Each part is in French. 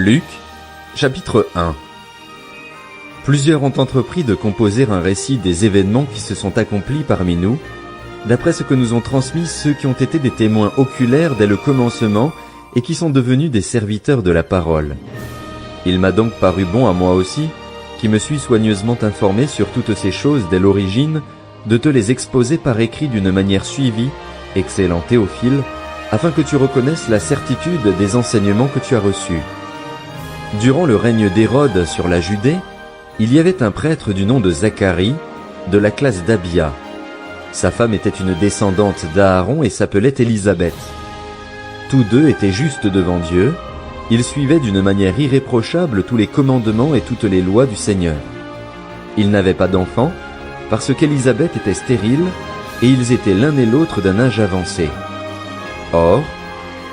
Luc, chapitre 1. Plusieurs ont entrepris de composer un récit des événements qui se sont accomplis parmi nous, d'après ce que nous ont transmis ceux qui ont été des témoins oculaires dès le commencement et qui sont devenus des serviteurs de la parole. Il m'a donc paru bon à moi aussi, qui me suis soigneusement informé sur toutes ces choses dès l'origine, de te les exposer par écrit d'une manière suivie, excellent Théophile, afin que tu reconnaisses la certitude des enseignements que tu as reçus. Durant le règne d'Hérode sur la Judée, il y avait un prêtre du nom de Zacharie, de la classe d'Abia. Sa femme était une descendante d'Aaron et s'appelait Élisabeth. Tous deux étaient justes devant Dieu, ils suivaient d'une manière irréprochable tous les commandements et toutes les lois du Seigneur. Ils n'avaient pas d'enfants, parce qu'Élisabeth était stérile, et ils étaient l'un et l'autre d'un âge avancé. Or,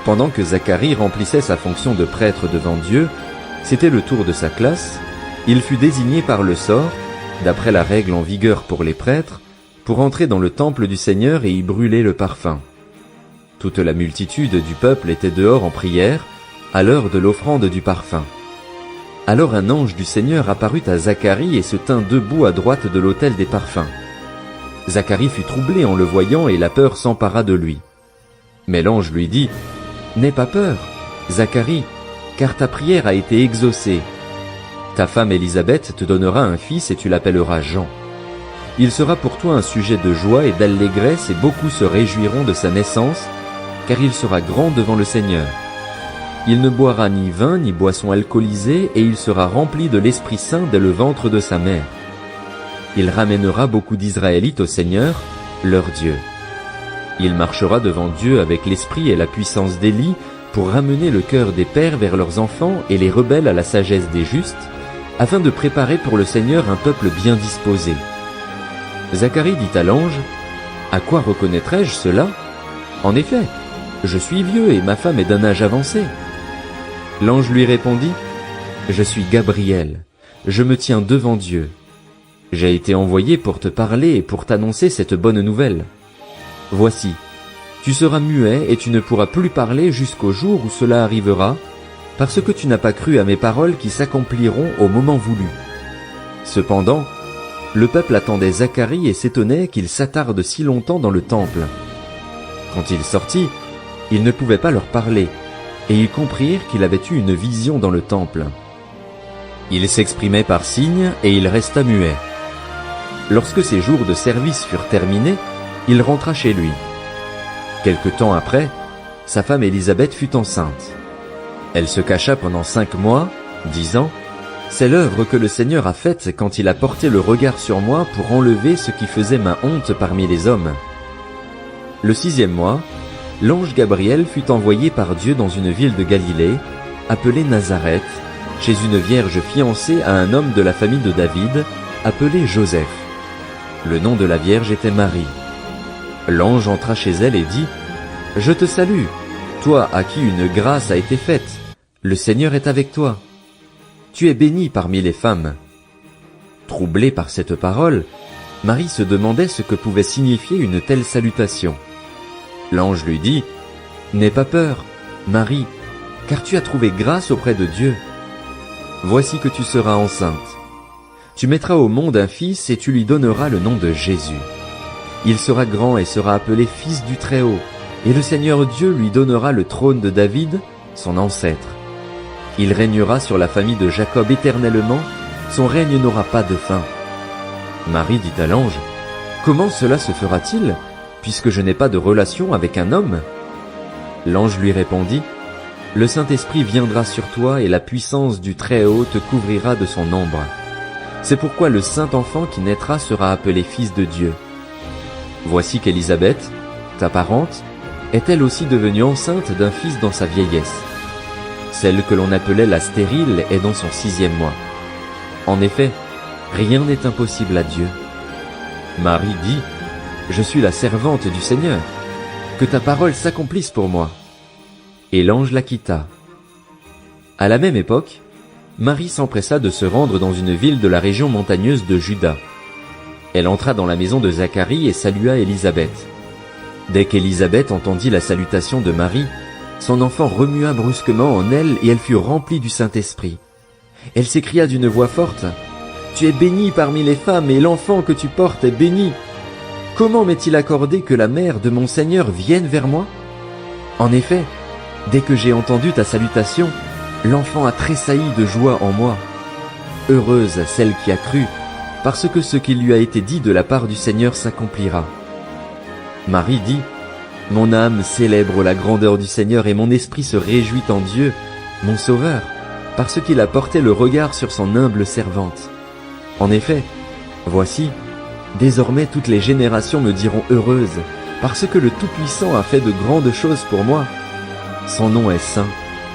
pendant que Zacharie remplissait sa fonction de prêtre devant Dieu, c'était le tour de sa classe, il fut désigné par le sort, d'après la règle en vigueur pour les prêtres, pour entrer dans le temple du Seigneur et y brûler le parfum. Toute la multitude du peuple était dehors en prière, à l'heure de l'offrande du parfum. Alors un ange du Seigneur apparut à Zacharie et se tint debout à droite de l'autel des parfums. Zacharie fut troublé en le voyant et la peur s'empara de lui. Mais l'ange lui dit, « N'aie pas peur, Zacharie, car ta prière a été exaucée. Ta femme Élisabeth te donnera un fils et tu l'appelleras Jean. Il sera pour toi un sujet de joie et d'allégresse et beaucoup se réjouiront de sa naissance, car il sera grand devant le Seigneur. Il ne boira ni vin ni boisson alcoolisée et il sera rempli de l'Esprit Saint dès le ventre de sa mère. Il ramènera beaucoup d'Israélites au Seigneur, leur Dieu. Il marchera devant Dieu avec l'esprit et la puissance d'Élie pour ramener le cœur des pères vers leurs enfants et les rebelles à la sagesse des justes, afin de préparer pour le Seigneur un peuple bien disposé. » Zacharie dit à l'ange, « À quoi reconnaîtrai-je cela? En effet, je suis vieux et ma femme est d'un âge avancé. » L'ange lui répondit, « Je suis Gabriel, je me tiens devant Dieu. J'ai été envoyé pour te parler et pour t'annoncer cette bonne nouvelle. Voici, tu seras muet et tu ne pourras plus parler jusqu'au jour où cela arrivera, parce que tu n'as pas cru à mes paroles qui s'accompliront au moment voulu. » Cependant, le peuple attendait Zacharie et s'étonnait qu'il s'attarde si longtemps dans le temple. Quand il sortit, il ne pouvait pas leur parler, et ils comprirent qu'il avait eu une vision dans le temple. Il s'exprimait par signes et il resta muet. Lorsque ses jours de service furent terminés, il rentra chez lui. Quelque temps après, sa femme Élisabeth fut enceinte. Elle se cacha pendant 5 mois, disant, « C'est l'œuvre que le Seigneur a faite quand il a porté le regard sur moi pour enlever ce qui faisait ma honte parmi les hommes. » Le 6e mois, l'ange Gabriel fut envoyé par Dieu dans une ville de Galilée, appelée Nazareth, chez une vierge fiancée à un homme de la famille de David, appelé Joseph. Le nom de la vierge était Marie. L'ange entra chez elle et dit, « Je te salue, toi à qui une grâce a été faite, le Seigneur est avec toi. Tu es bénie parmi les femmes. » Troublée par cette parole, Marie se demandait ce que pouvait signifier une telle salutation. L'ange lui dit, « N'aie pas peur, Marie, car tu as trouvé grâce auprès de Dieu. Voici que tu seras enceinte. Tu mettras au monde un fils et tu lui donneras le nom de Jésus. Il sera grand et sera appelé Fils du Très-Haut, et le Seigneur Dieu lui donnera le trône de David, son ancêtre. Il régnera sur la famille de Jacob éternellement, son règne n'aura pas de fin. » Marie dit à l'ange, « Comment cela se fera-t-il, puisque je n'ai pas de relation avec un homme ?» L'ange lui répondit, « Le Saint-Esprit viendra sur toi et la puissance du Très-Haut te couvrira de son ombre. C'est pourquoi le Saint-Enfant qui naîtra sera appelé Fils de Dieu. Voici qu'Élisabeth, ta parente, est elle aussi devenue enceinte d'un fils dans sa vieillesse. Celle que l'on appelait la stérile est dans son 6e mois. En effet, rien n'est impossible à Dieu. » Marie dit, « Je suis la servante du Seigneur, que ta parole s'accomplisse pour moi. » Et l'ange la quitta. À la même époque, Marie s'empressa de se rendre dans une ville de la région montagneuse de Juda. Elle entra dans la maison de Zacharie et salua Élisabeth. Dès qu'Élisabeth entendit la salutation de Marie, Son enfant remua brusquement en elle et elle fut remplie du Saint-Esprit. Elle s'écria d'une voix forte, « Tu es bénie parmi les femmes et l'enfant que tu portes est béni. Comment m'est-il accordé que la mère de mon Seigneur vienne vers moi? En effet, dès que j'ai entendu ta salutation, l'enfant a tressailli de joie en moi. Heureuse celle qui a cru, parce que ce qui lui a été dit de la part du Seigneur s'accomplira. » Marie dit, « Mon âme célèbre la grandeur du Seigneur et mon esprit se réjouit en Dieu, mon Sauveur, parce qu'il a porté le regard sur son humble servante. En effet, voici, désormais toutes les générations me diront heureuse, parce que le Tout-Puissant a fait de grandes choses pour moi. Son nom est saint,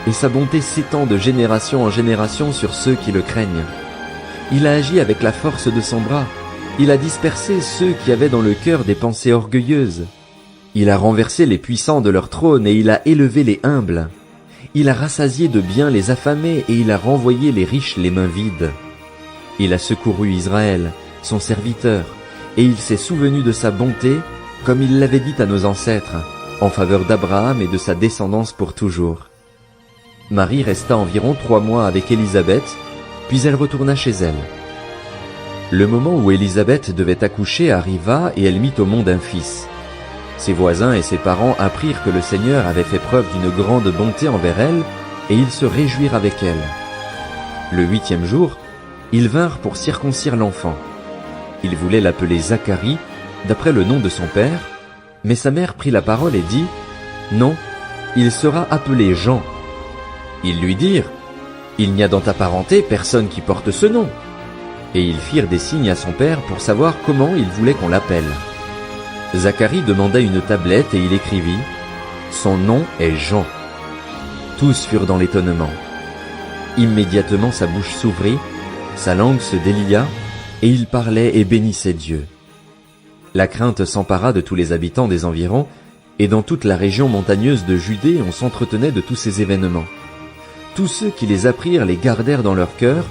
et sa bonté s'étend de génération en génération sur ceux qui le craignent. Il a agi avec la force de son bras, il a dispersé ceux qui avaient dans le cœur des pensées orgueilleuses. Il a renversé les puissants de leur trône et il a élevé les humbles. Il a rassasié de biens les affamés et il a renvoyé les riches les mains vides. Il a secouru Israël, son serviteur, et il s'est souvenu de sa bonté, comme il l'avait dit à nos ancêtres, en faveur d'Abraham et de sa descendance pour toujours. » Marie resta environ 3 mois avec Élisabeth, puis elle retourna chez elle. Le moment où Élisabeth devait accoucher arriva et elle mit au monde un fils. Ses voisins et ses parents apprirent que le Seigneur avait fait preuve d'une grande bonté envers elle, et ils se réjouirent avec elle. Le 8e jour, ils vinrent pour circoncire l'enfant. Ils voulaient l'appeler Zacharie, d'après le nom de son père, mais sa mère prit la parole et dit, « Non, il sera appelé Jean. » Ils lui dirent, « Il n'y a dans ta parenté personne qui porte ce nom. » Et ils firent des signes à son père pour savoir comment il voulait qu'on l'appelle. Zacharie demanda une tablette et il écrivit, « Son nom est Jean. » Tous furent dans l'étonnement. Immédiatement sa bouche s'ouvrit, sa langue se délia, et il parlait et bénissait Dieu. La crainte s'empara de tous les habitants des environs, et dans toute la région montagneuse de Judée on s'entretenait de tous ces événements. Tous ceux qui les apprirent les gardèrent dans leur cœur,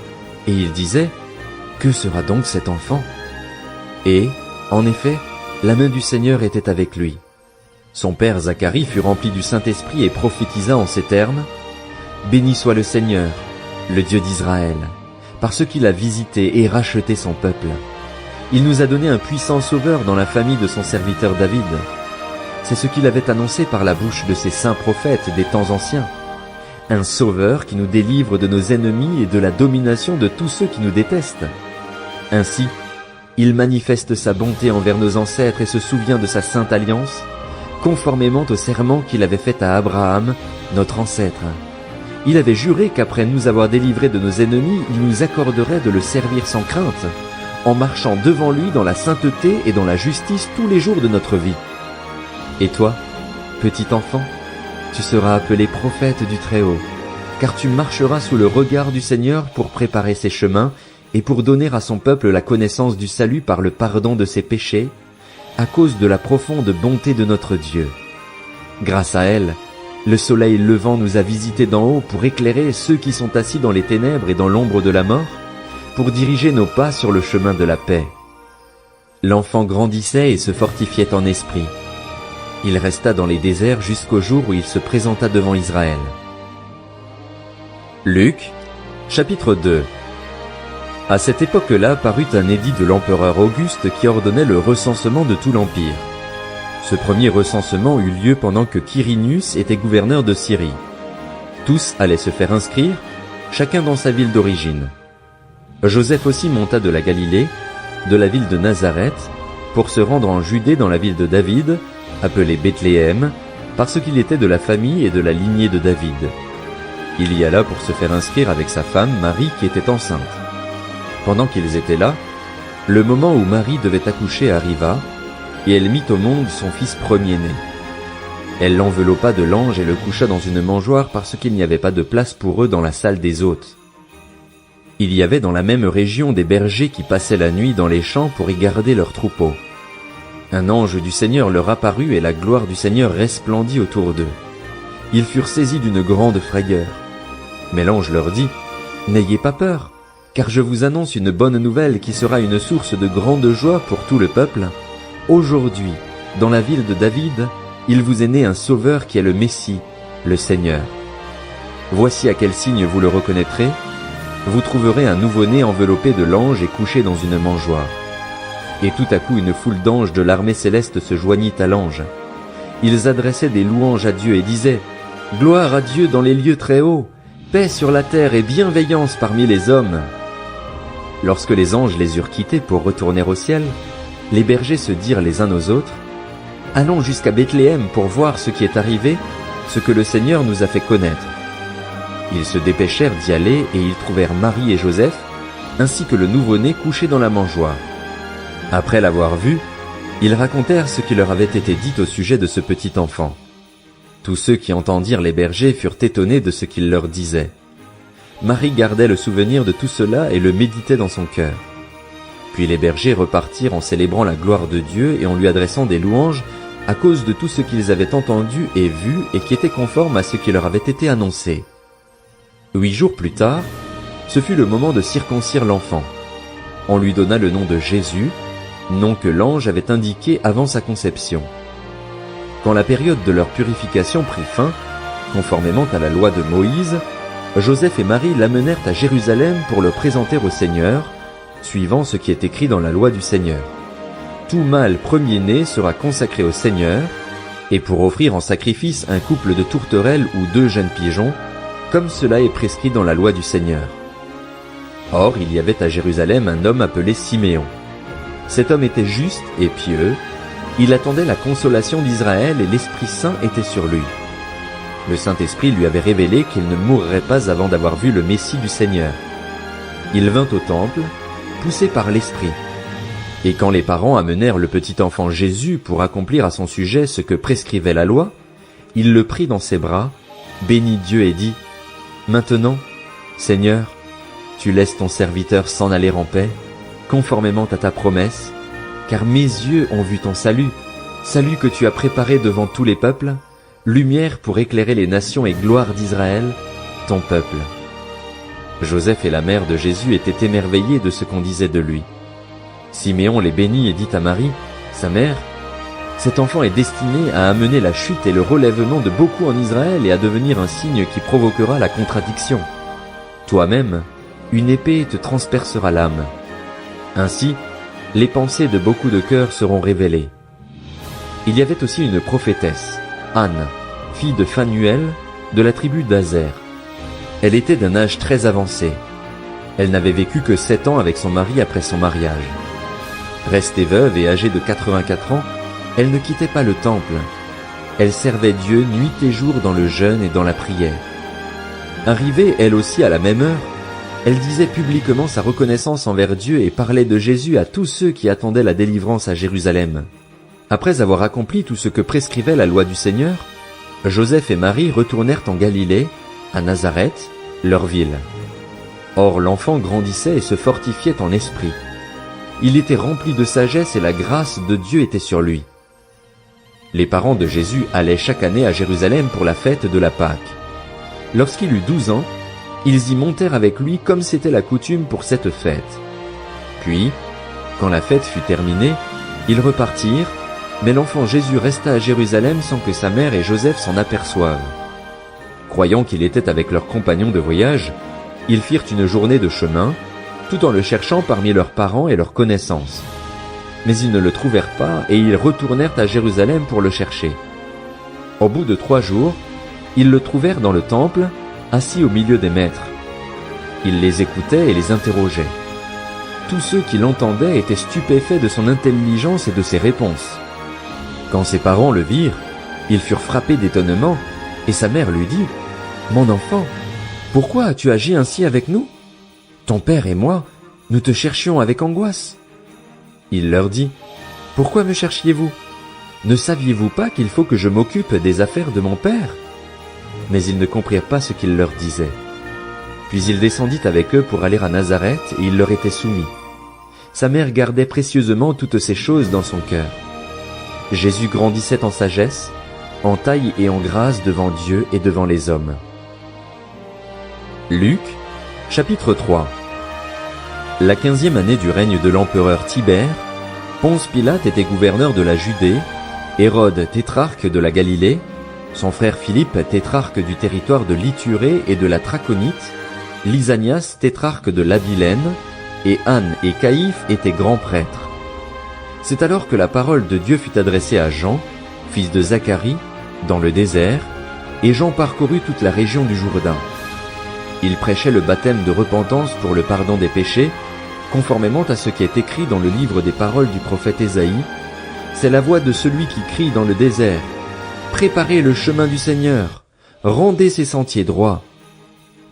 et ils disaient, « Que sera donc cet enfant ?» Et, en effet, la main du Seigneur était avec lui. Son père Zacharie fut rempli du Saint-Esprit et prophétisa en ces termes, « Béni soit le Seigneur, le Dieu d'Israël, parce qu'il a visité et racheté son peuple. Il nous a donné un puissant sauveur dans la famille de son serviteur David. C'est ce qu'il avait annoncé par la bouche de ses saints prophètes des temps anciens. Un sauveur qui nous délivre de nos ennemis et de la domination de tous ceux qui nous détestent. Ainsi, il manifeste sa bonté envers nos ancêtres et se souvient de sa sainte alliance, conformément au serment qu'il avait fait à Abraham, notre ancêtre. Il avait juré qu'après nous avoir délivrés de nos ennemis, il nous accorderait de le servir sans crainte, en marchant devant lui dans la sainteté et dans la justice tous les jours de notre vie. Et toi, petit enfant, tu seras appelé prophète du Très-Haut, car tu marcheras sous le regard du Seigneur pour préparer ses chemins et pour donner à son peuple la connaissance du salut par le pardon de ses péchés, à cause de la profonde bonté de notre Dieu. Grâce à elle, le soleil levant nous a visités d'en haut pour éclairer ceux qui sont assis dans les ténèbres et dans l'ombre de la mort, pour diriger nos pas sur le chemin de la paix. L'enfant grandissait et se fortifiait en esprit. Il resta dans les déserts jusqu'au jour où il se présenta devant Israël. Luc, chapitre 2. À cette époque-là parut un édit de l'empereur Auguste qui ordonnait le recensement de tout l'Empire. Ce premier recensement eut lieu pendant que Quirinius était gouverneur de Syrie. Tous allaient se faire inscrire, chacun dans sa ville d'origine. Joseph aussi monta de la Galilée, de la ville de Nazareth, pour se rendre en Judée dans la ville de David, appelée Bethléem, parce qu'il était de la famille et de la lignée de David. Il y alla pour se faire inscrire avec sa femme Marie qui était enceinte. Pendant qu'ils étaient là, le moment où Marie devait accoucher arriva, et elle mit au monde son fils premier-né. Elle l'enveloppa de langes et le coucha dans une mangeoire parce qu'il n'y avait pas de place pour eux dans la salle des hôtes. Il y avait dans la même région des bergers qui passaient la nuit dans les champs pour y garder leurs troupeaux. Un ange du Seigneur leur apparut et la gloire du Seigneur resplendit autour d'eux. Ils furent saisis d'une grande frayeur. Mais l'ange leur dit, « N'ayez pas peur, car je vous annonce une bonne nouvelle qui sera une source de grande joie pour tout le peuple. Aujourd'hui, dans la ville de David, il vous est né un sauveur qui est le Messie, le Seigneur. Voici à quel signe vous le reconnaîtrez. Vous trouverez un nouveau-né enveloppé de langes et couché dans une mangeoire. » Et tout à coup une foule d'anges de l'armée céleste se joignit à l'ange. Ils adressaient des louanges à Dieu et disaient « Gloire à Dieu dans les lieux très hauts, paix sur la terre et bienveillance parmi les hommes. » Lorsque les anges les eurent quittés pour retourner au ciel, les bergers se dirent les uns aux autres « Allons jusqu'à Bethléem pour voir ce qui est arrivé, ce que le Seigneur nous a fait connaître. » Ils se dépêchèrent d'y aller et ils trouvèrent Marie et Joseph, ainsi que le nouveau-né couché dans la mangeoire. Après l'avoir vu, ils racontèrent ce qui leur avait été dit au sujet de ce petit enfant. Tous ceux qui entendirent les bergers furent étonnés de ce qu'ils leur disaient. Marie gardait le souvenir de tout cela et le méditait dans son cœur. Puis les bergers repartirent en célébrant la gloire de Dieu et en lui adressant des louanges à cause de tout ce qu'ils avaient entendu et vu et qui était conforme à ce qui leur avait été annoncé. 8 jours plus tard, ce fut le moment de circoncire l'enfant. On lui donna le nom de Jésus, nom que l'ange avait indiqué avant sa conception. Quand la période de leur purification prit fin, conformément à la loi de Moïse, Joseph et Marie l'amenèrent à Jérusalem pour le présenter au Seigneur, suivant ce qui est écrit dans la loi du Seigneur. Tout mâle premier-né sera consacré au Seigneur, et pour offrir en sacrifice un couple de tourterelles ou 2 jeunes pigeons, comme cela est prescrit dans la loi du Seigneur. Or, il y avait à Jérusalem un homme appelé Siméon. Cet homme était juste et pieux, il attendait la consolation d'Israël et l'Esprit Saint était sur lui. Le Saint-Esprit lui avait révélé qu'il ne mourrait pas avant d'avoir vu le Messie du Seigneur. Il vint au temple, poussé par l'Esprit. Et quand les parents amenèrent le petit enfant Jésus pour accomplir à son sujet ce que prescrivait la loi, il le prit dans ses bras, bénit Dieu et dit « Maintenant, Seigneur, tu laisses ton serviteur s'en aller en paix, conformément à ta promesse, car mes yeux ont vu ton salut, salut que tu as préparé devant tous les peuples, lumière pour éclairer les nations et gloire d'Israël, ton peuple. » Joseph et la mère de Jésus étaient émerveillés de ce qu'on disait de lui. Siméon les bénit et dit à Marie, sa mère, « Cet enfant est destiné à amener la chute et le relèvement de beaucoup en Israël et à devenir un signe qui provoquera la contradiction. Toi-même, une épée te transpercera l'âme. Ainsi, les pensées de beaucoup de cœurs seront révélées. » Il y avait aussi une prophétesse, Anne, fille de Phanuel, de la tribu d'Aser. Elle était d'un âge très avancé. Elle n'avait vécu que 7 ans avec son mari après son mariage. Restée veuve et âgée de 84 ans, elle ne quittait pas le temple. Elle servait Dieu nuit et jour dans le jeûne et dans la prière. Arrivée elle aussi à la même heure, elle disait publiquement sa reconnaissance envers Dieu et parlait de Jésus à tous ceux qui attendaient la délivrance à Jérusalem. Après avoir accompli tout ce que prescrivait la loi du Seigneur, Joseph et Marie retournèrent en Galilée, à Nazareth, leur ville. Or l'enfant grandissait et se fortifiait en esprit. Il était rempli de sagesse et la grâce de Dieu était sur lui. Les parents de Jésus allaient chaque année à Jérusalem pour la fête de la Pâque. Lorsqu'il eut 12 ans, ils y montèrent avec lui comme c'était la coutume pour cette fête. Puis, quand la fête fut terminée, ils repartirent, mais l'enfant Jésus resta à Jérusalem sans que sa mère et Joseph s'en aperçoivent. Croyant qu'il était avec leurs compagnons de voyage, ils firent une journée de chemin, tout en le cherchant parmi leurs parents et leurs connaissances. Mais ils ne le trouvèrent pas et ils retournèrent à Jérusalem pour le chercher. Au bout de 3 jours, ils le trouvèrent dans le temple, assis au milieu des maîtres. Il les écoutait et les interrogeait. Tous ceux qui l'entendaient étaient stupéfaits de son intelligence et de ses réponses. Quand ses parents le virent, ils furent frappés d'étonnement, et sa mère lui dit, « Mon enfant, pourquoi as-tu agi ainsi avec nous? Ton père et moi, nous te cherchions avec angoisse. » Il leur dit, « Pourquoi me cherchiez-vous? Ne saviez-vous pas qu'il faut que je m'occupe des affaires de mon père? » Mais ils ne comprirent pas ce qu'il leur disait. Puis il descendit avec eux pour aller à Nazareth et il leur était soumis. Sa mère gardait précieusement toutes ces choses dans son cœur. Jésus grandissait en sagesse, en taille et en grâce devant Dieu et devant les hommes. Luc, chapitre 3. La 15e année du règne de l'empereur Tibère, Ponce Pilate était gouverneur de la Judée, Hérode tétrarque de la Galilée, son frère Philippe, tétrarque du territoire de l'Ithurée et de la Traconite, Lysanias, tétrarque de l'Abilène, et Anne et Caïphe étaient grands prêtres. C'est alors que la parole de Dieu fut adressée à Jean, fils de Zacharie, dans le désert, et Jean parcourut toute la région du Jourdain. Il prêchait le baptême de repentance pour le pardon des péchés, conformément à ce qui est écrit dans le livre des paroles du prophète Ésaïe. C'est la voix de celui qui crie dans le désert. Préparez le chemin du Seigneur, rendez ses sentiers droits.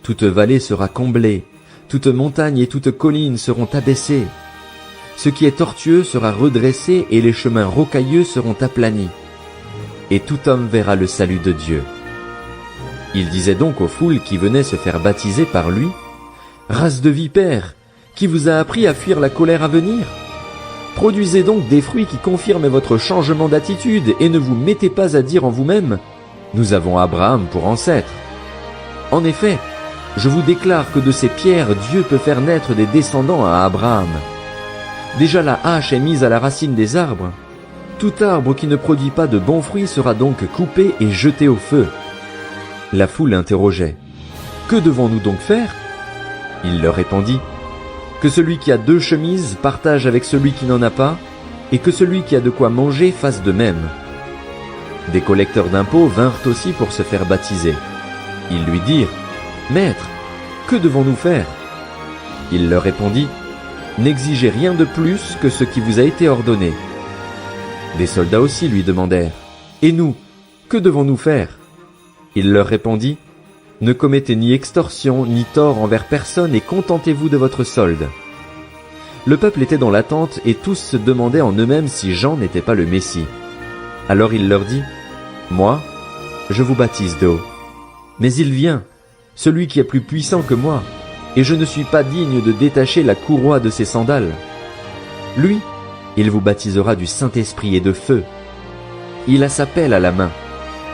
Toute vallée sera comblée, toute montagne et toute colline seront abaissées. Ce qui est tortueux sera redressé et les chemins rocailleux seront aplanis. Et tout homme verra le salut de Dieu. Il disait donc aux foules qui venaient se faire baptiser par lui, « Race de vipères, qui vous a appris à fuir la colère à venir ? Produisez donc des fruits qui confirment votre changement d'attitude et ne vous mettez pas à dire en vous-même, « Nous avons Abraham pour ancêtre. » En effet, je vous déclare que de ces pierres Dieu peut faire naître des descendants à Abraham. Déjà la hache est mise à la racine des arbres. Tout arbre qui ne produit pas de bons fruits sera donc coupé et jeté au feu. La foule interrogeait. Que devons-nous donc faire? Il leur répondit. Que celui qui a 2 chemises partage avec celui qui n'en a pas, et que celui qui a de quoi manger fasse de même. Des collecteurs d'impôts vinrent aussi pour se faire baptiser. Ils lui dirent, « Maître, que devons-nous faire ?» Il leur répondit, « N'exigez rien de plus que ce qui vous a été ordonné. » Des soldats aussi lui demandèrent, « Et nous, que devons-nous faire ?» Il leur répondit, « Ne commettez ni extorsion ni tort envers personne et contentez-vous de votre solde. » Le peuple était dans l'attente et tous se demandaient en eux-mêmes si Jean n'était pas le Messie. Alors il leur dit, « Moi, je vous baptise d'eau. Mais il vient, celui qui est plus puissant que moi, et je ne suis pas digne de détacher la courroie de ses sandales. Lui, il vous baptisera du Saint-Esprit et de feu. Il a sa pelle à la main.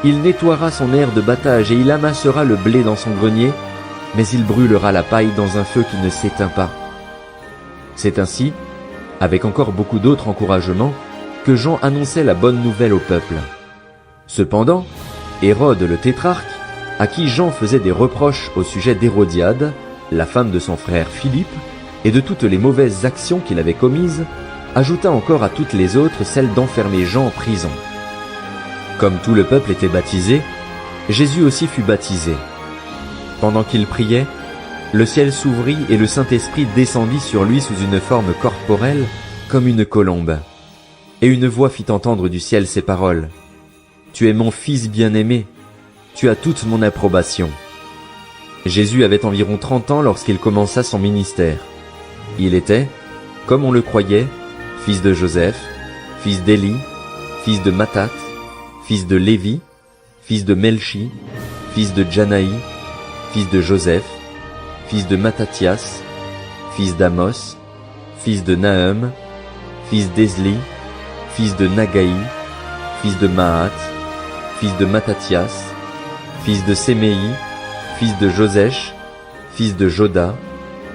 Il nettoiera son aire de battage et il amassera le blé dans son grenier, mais il brûlera la paille dans un feu qui ne s'éteint pas. » C'est ainsi, avec encore beaucoup d'autres encouragements, que Jean annonçait la bonne nouvelle au peuple. Cependant, Hérode le tétrarque, à qui Jean faisait des reproches au sujet d'Hérodiade, la femme de son frère Philippe, et de toutes les mauvaises actions qu'il avait commises, ajouta encore à toutes les autres celle d'enfermer Jean en prison. Comme tout le peuple était baptisé, Jésus aussi fut baptisé. Pendant qu'il priait, le ciel s'ouvrit et le Saint-Esprit descendit sur lui sous une forme corporelle, comme une colombe. Et une voix fit entendre du ciel ces paroles. « Tu es mon Fils bien-aimé, tu as toute mon approbation. » Jésus avait environ 30 ans lorsqu'il commença son ministère. Il était, comme on le croyait, fils de Joseph, fils d'Élie, fils de Mathat, fils de Lévi, fils de Melchi, fils de Janaï, fils de Joseph, fils de Mattathias, fils d'Amos, fils de Nahum, fils d'Esli, fils de Nagaï, fils de Mahat, fils de Mattathias, fils de Séméi, fils de Josèche, fils de Joda,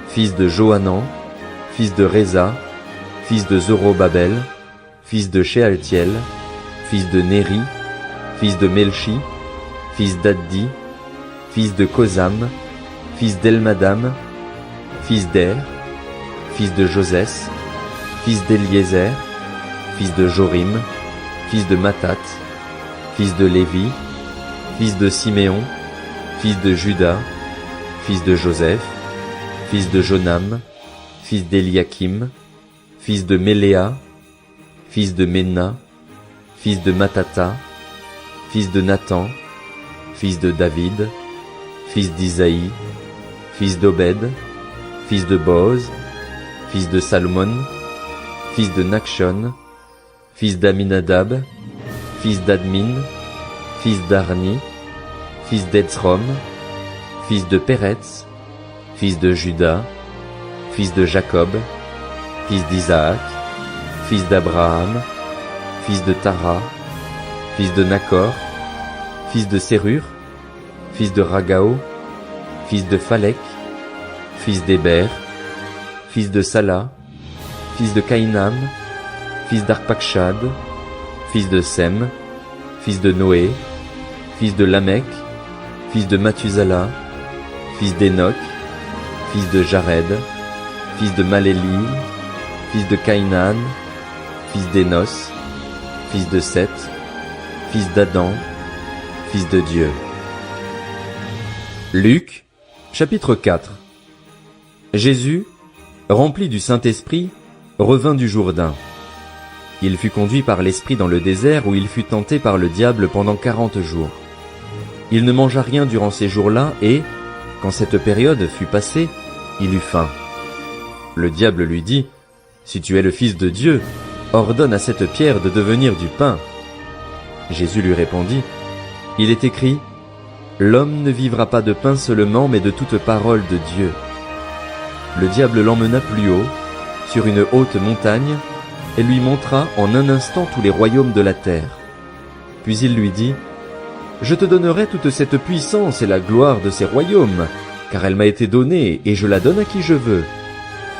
fils de Johanan, fils de Réza, fils de Zorobabel, fils de Shealtiel, fils de Néri, fils de Melchi, fils d'Addi, fils de Kosam, fils d'Elmadam, fils d'Er, fils de Josès, fils d'Eliézer, fils de Jorim, fils de Mathat, fils de Lévi, fils de Siméon, fils de Juda, fils de Joseph, fils de Jonam, fils d'Eliakim, fils de Méléa, fils de Ména, fils de Matata, fils de Nathan, fils de David, fils d'Isaïe, fils d'Obed, fils de Boz, fils de Salmon, fils de Nakshon, fils d'Aminadab, fils d'Admin, fils d'Arni, fils d'Etzrom, fils de Péretz, fils de Juda, fils de Jacob, fils d'Isaac, fils d'Abraham, fils de Tara, fils de Nacor, fils de Sérur, fils de Ragao, fils de Phalec, fils d'Héber, fils de Sala, fils de Caïnam, fils d'Arpachshad, fils de Sem, fils de Noé, fils de Lamech, fils de Mathusala, fils d'Enoch, fils de Jared, fils de Maléli, fils de Caïnan, fils d'Énos, fils de Seth, fils d'Adam, fils de Dieu. Luc, chapitre 4. Jésus, rempli du Saint-Esprit, revint du Jourdain. Il fut conduit par l'Esprit dans le désert où il fut tenté par le diable pendant 40 jours. Il ne mangea rien durant ces jours-là et, quand cette période fut passée, il eut faim. Le diable lui dit, « Si tu es le Fils de Dieu, ordonne à cette pierre de devenir du pain. » Jésus lui répondit, « Il est écrit, « L'homme ne vivra pas de pain seulement, mais de toute parole de Dieu. » Le diable l'emmena plus haut, sur une haute montagne, et lui montra en un instant tous les royaumes de la terre. Puis il lui dit, « Je te donnerai toute cette puissance et la gloire de ces royaumes, car elle m'a été donnée, et je la donne à qui je veux.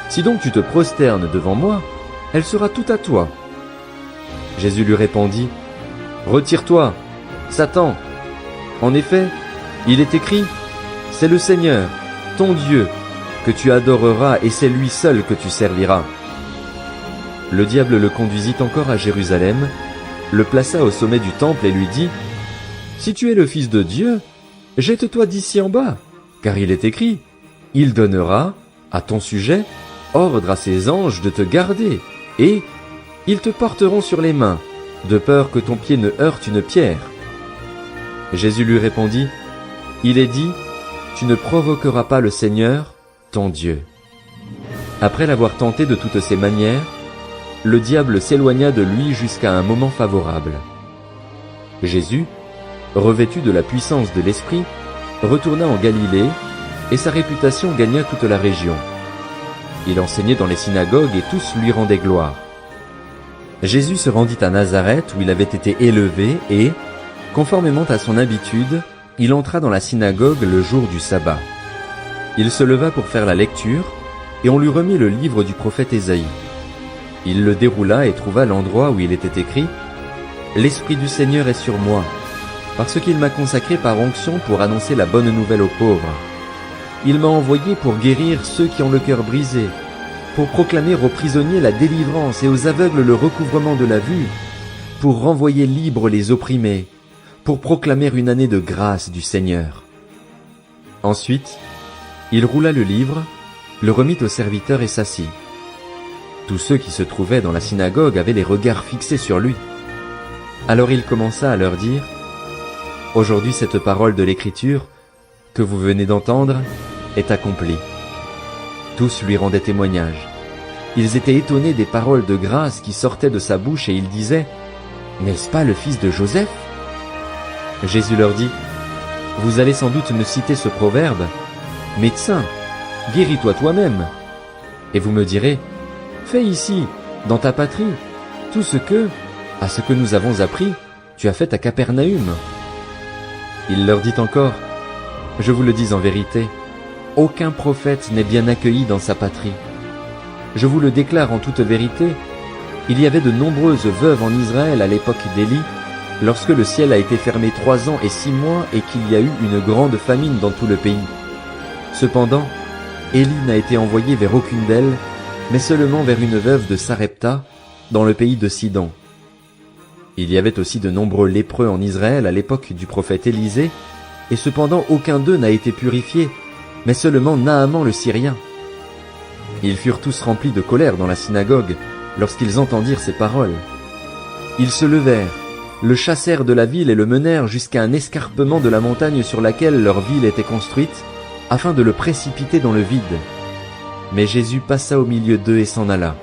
Si donc tu te prosternes devant moi, elle sera toute à toi. » Jésus lui répondit, « Retire-toi, Satan. En effet, il est écrit, « C'est le Seigneur, ton Dieu, que tu adoreras, et c'est lui seul que tu serviras. » Le diable le conduisit encore à Jérusalem, le plaça au sommet du temple et lui dit, « Si tu es le Fils de Dieu, jette-toi d'ici en bas, car il est écrit, « Il donnera, à ton sujet, ordre à ses anges de te garder, et ils te porteront sur les mains, de peur que ton pied ne heurte une pierre. » Jésus lui répondit, « Il est dit, tu ne provoqueras pas le Seigneur, ton Dieu. » Après l'avoir tenté de toutes ses manières, le diable s'éloigna de lui jusqu'à un moment favorable. Jésus, revêtu de la puissance de l'Esprit, retourna en Galilée, et sa réputation gagna toute la région. Il enseignait dans les synagogues et tous lui rendaient gloire. Jésus se rendit à Nazareth où il avait été élevé et, conformément à son habitude, il entra dans la synagogue le jour du sabbat. Il se leva pour faire la lecture, et on lui remit le livre du prophète Ésaïe. Il le déroula et trouva l'endroit où il était écrit « L'Esprit du Seigneur est sur moi, parce qu'il m'a consacré par onction pour annoncer la bonne nouvelle aux pauvres. Il m'a envoyé pour guérir ceux qui ont le cœur brisé, pour proclamer aux prisonniers la délivrance et aux aveugles le recouvrement de la vue, pour renvoyer libres les opprimés, pour proclamer une année de grâce du Seigneur. » Ensuite, il roula le livre, le remit au serviteur et s'assit. Tous ceux qui se trouvaient dans la synagogue avaient les regards fixés sur lui. Alors il commença à leur dire, « Aujourd'hui cette parole de l'Écriture, que vous venez d'entendre, est accomplie. » Tous lui rendaient témoignage. Ils étaient étonnés des paroles de grâce qui sortaient de sa bouche et ils disaient, « N'est-ce pas le fils de Joseph ?» Jésus leur dit, « Vous allez sans doute me citer ce proverbe, « Médecin, guéris-toi toi-même. » Et vous me direz, « Fais ici, dans ta patrie, tout ce que, à ce que nous avons appris, tu as fait à Capernaüm. » Il leur dit encore, « Je vous le dis en vérité, aucun prophète n'est bien accueilli dans sa patrie. Je vous le déclare en toute vérité, il y avait de nombreuses veuves en Israël à l'époque d'Élie, lorsque le ciel a été fermé 3 ans et 6 mois et qu'il y a eu une grande famine dans tout le pays. Cependant, Élie n'a été envoyé vers aucune d'elles, mais seulement vers une veuve de Sarepta, dans le pays de Sidon. Il y avait aussi de nombreux lépreux en Israël à l'époque du prophète Élisée, et cependant aucun d'eux n'a été purifié, mais seulement Naaman le Syrien. Ils furent tous remplis de colère dans la synagogue, lorsqu'ils entendirent ces paroles. Ils se levèrent, le chassèrent de la ville et le menèrent jusqu'à un escarpement de la montagne sur laquelle leur ville était construite, afin de le précipiter dans le vide. Mais Jésus passa au milieu d'eux et s'en alla.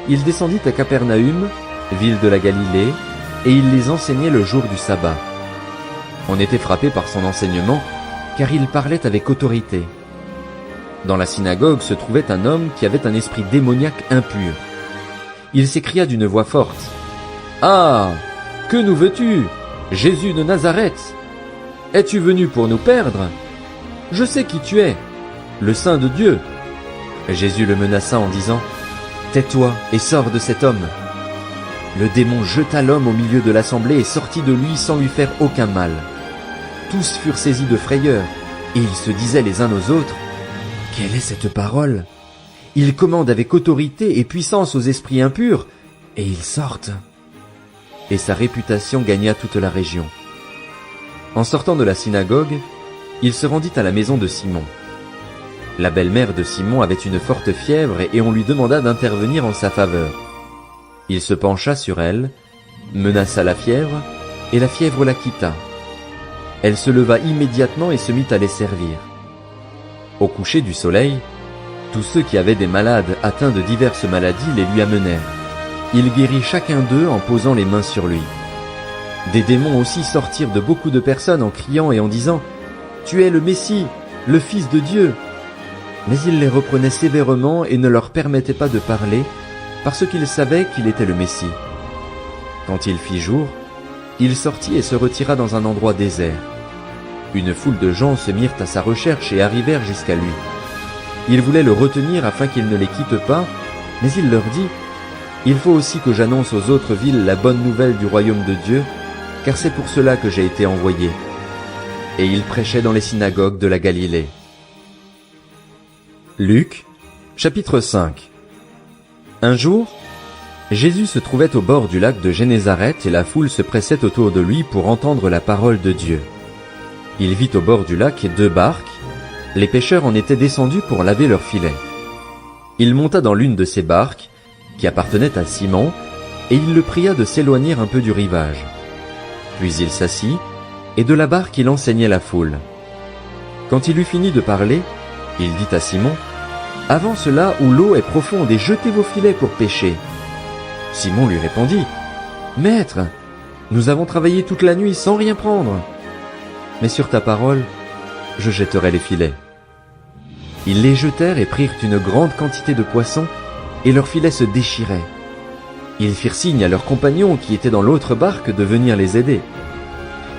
Il descendit à Capernaüm, ville de la Galilée, et il les enseignait le jour du sabbat. On était frappé par son enseignement, car il parlait avec autorité. Dans la synagogue se trouvait un homme qui avait un esprit démoniaque impur. Il s'écria d'une voix forte, « Ah! Que nous veux-tu, Jésus de Nazareth? Es-tu venu pour nous perdre? Je sais qui tu es, le Saint de Dieu. » Jésus le menaça en disant, « Tais-toi et sors de cet homme. » Le démon jeta l'homme au milieu de l'assemblée et sortit de lui sans lui faire aucun mal. Tous furent saisis de frayeur, et ils se disaient les uns aux autres, « Quelle est cette parole ? Il commande avec autorité et puissance aux esprits impurs, et ils sortent. » Et sa réputation gagna toute la région. En sortant de la synagogue, il se rendit à la maison de Simon. La belle-mère de Simon avait une forte fièvre et on lui demanda d'intervenir en sa faveur. Il se pencha sur elle, menaça la fièvre, et la fièvre la quitta. Elle se leva immédiatement et se mit à les servir. Au coucher du soleil, tous ceux qui avaient des malades atteints de diverses maladies les lui amenèrent. Il guérit chacun d'eux en posant les mains sur lui. Des démons aussi sortirent de beaucoup de personnes en criant et en disant « Tu es le Messie, le Fils de Dieu !» Mais il les reprenait sévèrement et ne leur permettait pas de parler, parce qu'ils savaient qu'il était le Messie. Quand il fit jour, il sortit et se retira dans un endroit désert. Une foule de gens se mirent à sa recherche et arrivèrent jusqu'à lui. Ils voulaient le retenir afin qu'il ne les quitte pas, mais il leur dit « Il faut aussi que j'annonce aux autres villes la bonne nouvelle du royaume de Dieu, car c'est pour cela que j'ai été envoyé. » Et il prêchait dans les synagogues de la Galilée. Luc, chapitre 5. Un jour, Jésus se trouvait au bord du lac de Génézareth et la foule se pressait autour de lui pour entendre la parole de Dieu. Il vit au bord du lac 2 barques. Les pêcheurs en étaient descendus pour laver leurs filets. Il monta dans l'une de ces barques, qui appartenait à Simon, et il le pria de s'éloigner un peu du rivage. Puis il s'assit, et de la barque il enseignait la foule. Quand il eut fini de parler, il dit à Simon, « Avance là où l'eau est profonde et jetez vos filets pour pêcher. » Simon lui répondit, « Maître, nous avons travaillé toute la nuit sans rien prendre. Mais sur ta parole, je jetterai les filets. » Ils les jetèrent et prirent une grande quantité de poissons, et leurs filets se déchiraient. Ils firent signe à leurs compagnons qui étaient dans l'autre barque de venir les aider.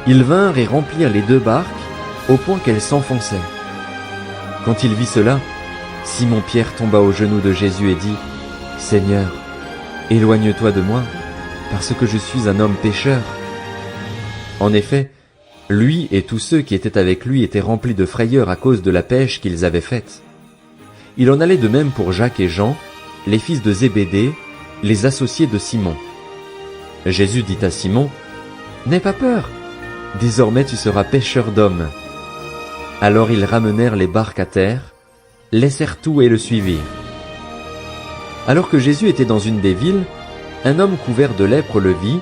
Ils vinrent et remplirent les 2 barques, au point qu'elles s'enfonçaient. Quand il vit cela, Simon-Pierre tomba aux genoux de Jésus et dit, « Seigneur, éloigne-toi de moi, parce que je suis un homme pécheur. » En effet, lui et tous ceux qui étaient avec lui étaient remplis de frayeur à cause de la pêche qu'ils avaient faite. Il en allait de même pour Jacques et Jean, les fils de Zébédée, les associés de Simon. Jésus dit à Simon, « N'aie pas peur, désormais tu seras pêcheur d'hommes. » Alors ils ramenèrent les barques à terre, laissèrent tout et le suivirent. Alors que Jésus était dans une des villes, un homme couvert de lèpre le vit,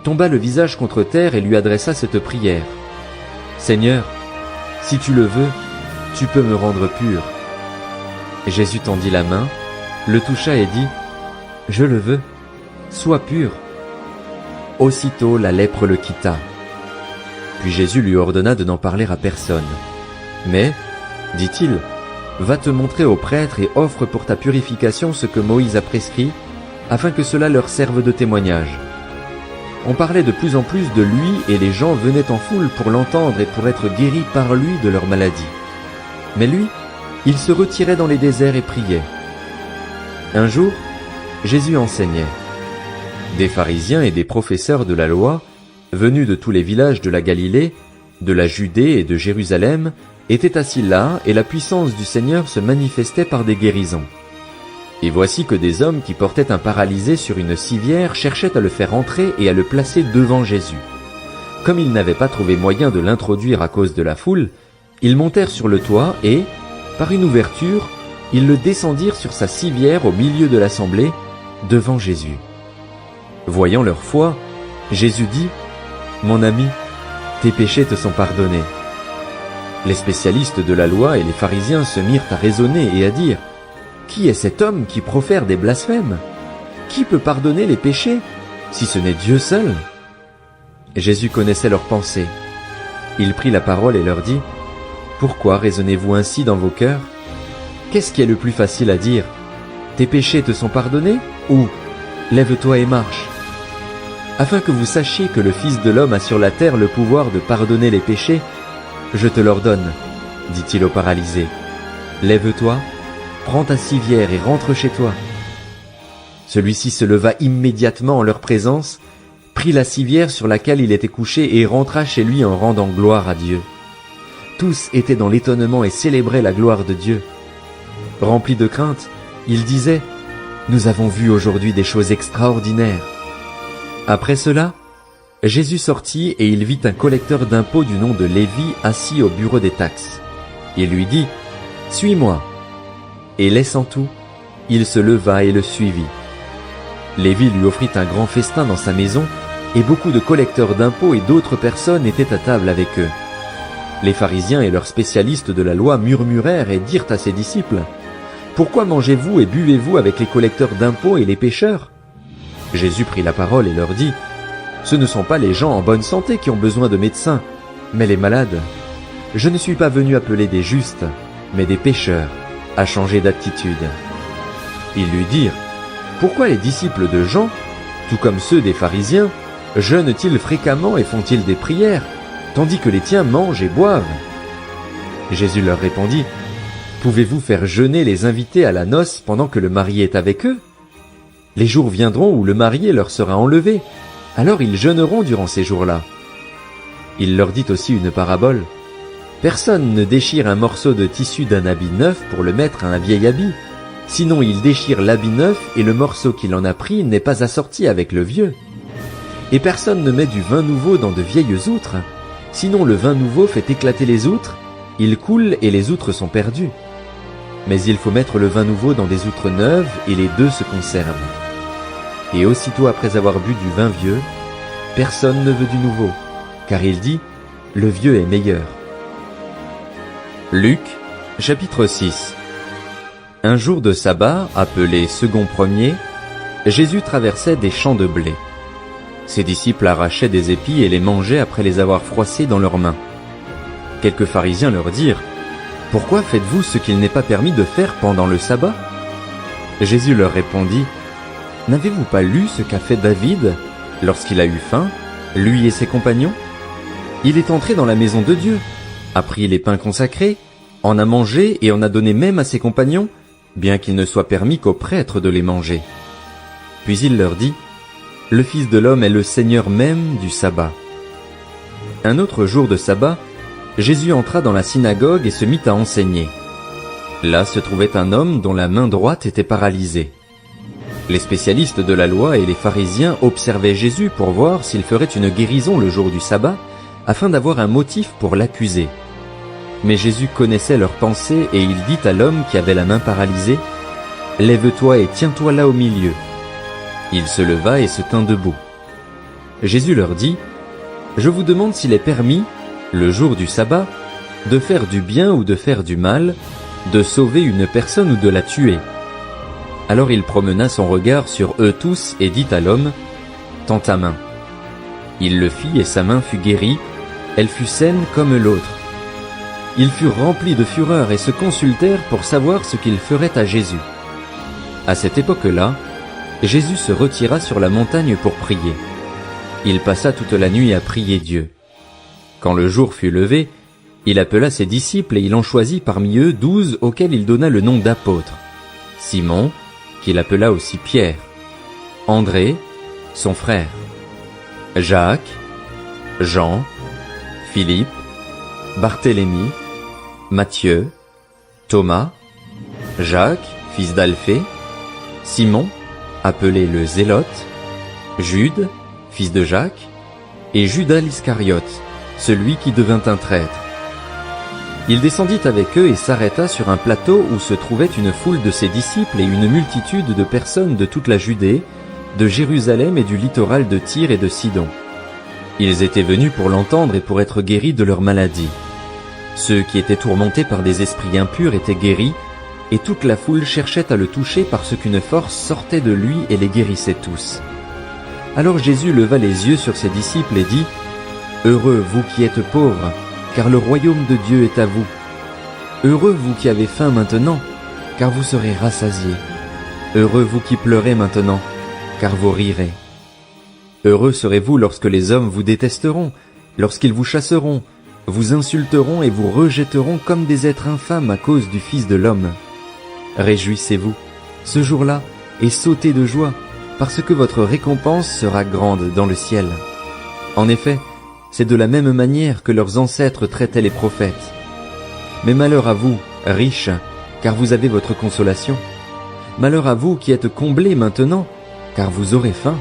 tomba le visage contre terre et lui adressa cette prière. « Seigneur, si tu le veux, tu peux me rendre pur. » Jésus tendit la main, le toucha et dit, « Je le veux, sois pur. » Aussitôt la lèpre le quitta. Puis Jésus lui ordonna de n'en parler à personne. Mais, dit-il, va te montrer aux prêtres et offre pour ta purification ce que Moïse a prescrit, afin que cela leur serve de témoignage. On parlait de plus en plus de lui et les gens venaient en foule pour l'entendre et pour être guéris par lui de leur maladie. Mais lui, il se retirait dans les déserts et priait. Un jour, Jésus enseignait. Des pharisiens et des professeurs de la loi, venus de tous les villages de la Galilée, de la Judée et de Jérusalem, étaient assis là, et la puissance du Seigneur se manifestait par des guérisons. Et voici que des hommes qui portaient un paralysé sur une civière cherchaient à le faire entrer et à le placer devant Jésus. Comme ils n'avaient pas trouvé moyen de l'introduire à cause de la foule, ils montèrent sur le toit et, par une ouverture, ils le descendirent sur sa civière au milieu de l'assemblée, devant Jésus. Voyant leur foi, Jésus dit, « Mon ami, tes péchés te sont pardonnés. » Les spécialistes de la loi et les pharisiens se mirent à raisonner et à dire, « Qui est cet homme qui profère des blasphèmes? Qui peut pardonner les péchés, si ce n'est Dieu seul ?» Jésus connaissait leurs pensées. Il prit la parole et leur dit, « Pourquoi raisonnez-vous ainsi dans vos cœurs? Qu'est-ce qui est le plus facile à dire? Tes péchés te sont pardonnés? Ou lève-toi et marche. Afin que vous sachiez que le Fils de l'homme a sur la terre le pouvoir de pardonner les péchés, je te l'ordonne, dit-il au paralysé. Lève-toi, prends ta civière et rentre chez toi. Celui-ci se leva immédiatement en leur présence, prit la civière sur laquelle il était couché et rentra chez lui en rendant gloire à Dieu. Tous étaient dans l'étonnement et célébraient la gloire de Dieu. Remplis de crainte, ils disaient « Nous avons vu aujourd'hui des choses extraordinaires ». Après cela, Jésus sortit et il vit un collecteur d'impôts du nom de Lévi assis au bureau des taxes. Il lui dit « Suis-moi ». Et laissant tout, il se leva et le suivit. Lévi lui offrit un grand festin dans sa maison, et beaucoup de collecteurs d'impôts et d'autres personnes étaient à table avec eux. Les pharisiens et leurs spécialistes de la loi murmurèrent et dirent à ses disciples « Pourquoi mangez-vous et buvez-vous avec les collecteurs d'impôts et les pécheurs ?» Jésus prit la parole et leur dit « Ce ne sont pas les gens en bonne santé qui ont besoin de médecins, mais les malades. Je ne suis pas venu appeler des justes, mais des pécheurs, à changer d'attitude. » Ils lui dirent « Pourquoi les disciples de Jean, tout comme ceux des pharisiens, jeûnent-ils fréquemment et font-ils des prières, tandis que les tiens mangent et boivent ?» Jésus leur répondit « Pouvez-vous faire jeûner les invités à la noce pendant que le marié est avec eux? Les jours viendront où le marié leur sera enlevé, alors ils jeûneront durant ces jours-là. » Il leur dit aussi une parabole. « Personne ne déchire un morceau de tissu d'un habit neuf pour le mettre à un vieil habit. Sinon il déchire l'habit neuf et le morceau qu'il en a pris n'est pas assorti avec le vieux. Et personne ne met du vin nouveau dans de vieilles outres. Sinon le vin nouveau fait éclater les outres, il coule et les outres sont perdues. Mais il faut mettre le vin nouveau dans des outres neuves et les deux se conservent. Et aussitôt après avoir bu du vin vieux, personne ne veut du nouveau, car il dit, le vieux est meilleur. » Luc, chapitre 6. Un jour de sabbat, appelé second premier, Jésus traversait des champs de blé. Ses disciples arrachaient des épis et les mangeaient après les avoir froissés dans leurs mains. Quelques pharisiens leur dirent « Pourquoi faites-vous ce qu'il n'est pas permis de faire pendant le sabbat ?» Jésus leur répondit « N'avez-vous pas lu ce qu'a fait David lorsqu'il a eu faim, lui et ses compagnons? Il est entré dans la maison de Dieu, a pris les pains consacrés, en a mangé et en a donné même à ses compagnons, bien qu'il ne soit permis qu'aux prêtres de les manger. Puis il leur dit, « Le Fils de l'homme est le Seigneur même du sabbat. » Un autre jour de sabbat, Jésus entra dans la synagogue et se mit à enseigner. Là se trouvait un homme dont la main droite était paralysée. Les spécialistes de la loi et les pharisiens observaient Jésus pour voir s'il ferait une guérison le jour du sabbat, afin d'avoir un motif pour l'accuser. Mais Jésus connaissait leurs pensées et il dit à l'homme qui avait la main paralysée, « Lève-toi et tiens-toi là au milieu. » Il se leva et se tint debout. Jésus leur dit, « Je vous demande s'il est permis, le jour du sabbat, de faire du bien ou de faire du mal, de sauver une personne ou de la tuer. » Alors il promena son regard sur eux tous et dit à l'homme, « Tends ta main. » Il le fit et sa main fut guérie, elle fut saine comme l'autre. Ils furent remplis de fureur et se consultèrent pour savoir ce qu'ils feraient à Jésus. À cette époque-là, Jésus se retira sur la montagne pour prier. Il passa toute la nuit à prier Dieu. Quand le jour fut levé, il appela ses disciples et il en choisit parmi eux 12 auxquels il donna le nom d'apôtres. Simon, qu'il appela aussi Pierre, André, son frère, Jacques, Jean, Philippe, Barthélemy, Matthieu, Thomas, Jacques, fils d'Alphée, Simon, appelé le Zélote, Jude, fils de Jacques, et Judas l'Iscariote, celui qui devint un traître. Il descendit avec eux et s'arrêta sur un plateau où se trouvait une foule de ses disciples et une multitude de personnes de toute la Judée, de Jérusalem et du littoral de Tyr et de Sidon. Ils étaient venus pour l'entendre et pour être guéris de leur maladie. Ceux qui étaient tourmentés par des esprits impurs étaient guéris, et toute la foule cherchait à le toucher parce qu'une force sortait de lui et les guérissait tous. Alors Jésus leva les yeux sur ses disciples et dit, « Heureux vous qui êtes pauvres, car le royaume de Dieu est à vous. Heureux vous qui avez faim maintenant, car vous serez rassasiés. Heureux vous qui pleurez maintenant, car vous rirez. Heureux serez-vous lorsque les hommes vous détesteront, lorsqu'ils vous chasseront, vous insulteront et vous rejetteront comme des êtres infâmes à cause du Fils de l'homme. Réjouissez-vous, ce jour-là, et sautez de joie, parce que votre récompense sera grande dans le ciel. En effet, c'est de la même manière que leurs ancêtres traitaient les prophètes. Mais malheur à vous, riches, car vous avez votre consolation. Malheur à vous qui êtes comblés maintenant, car vous aurez faim.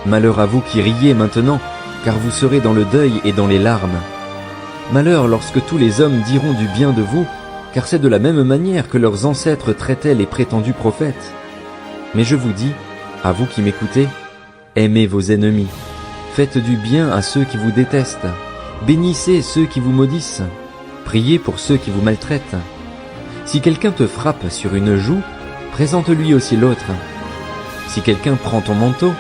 Malheur à vous qui riez maintenant, car vous serez dans le deuil et dans les larmes. Malheur lorsque tous les hommes diront du bien de vous, car c'est de la même manière que leurs ancêtres traitaient les prétendus prophètes. Mais je vous dis, à vous qui m'écoutez, aimez vos ennemis, faites du bien à ceux qui vous détestent, bénissez ceux qui vous maudissent, priez pour ceux qui vous maltraitent. Si quelqu'un te frappe sur une joue, présente-lui aussi l'autre. Si quelqu'un prend ton manteau,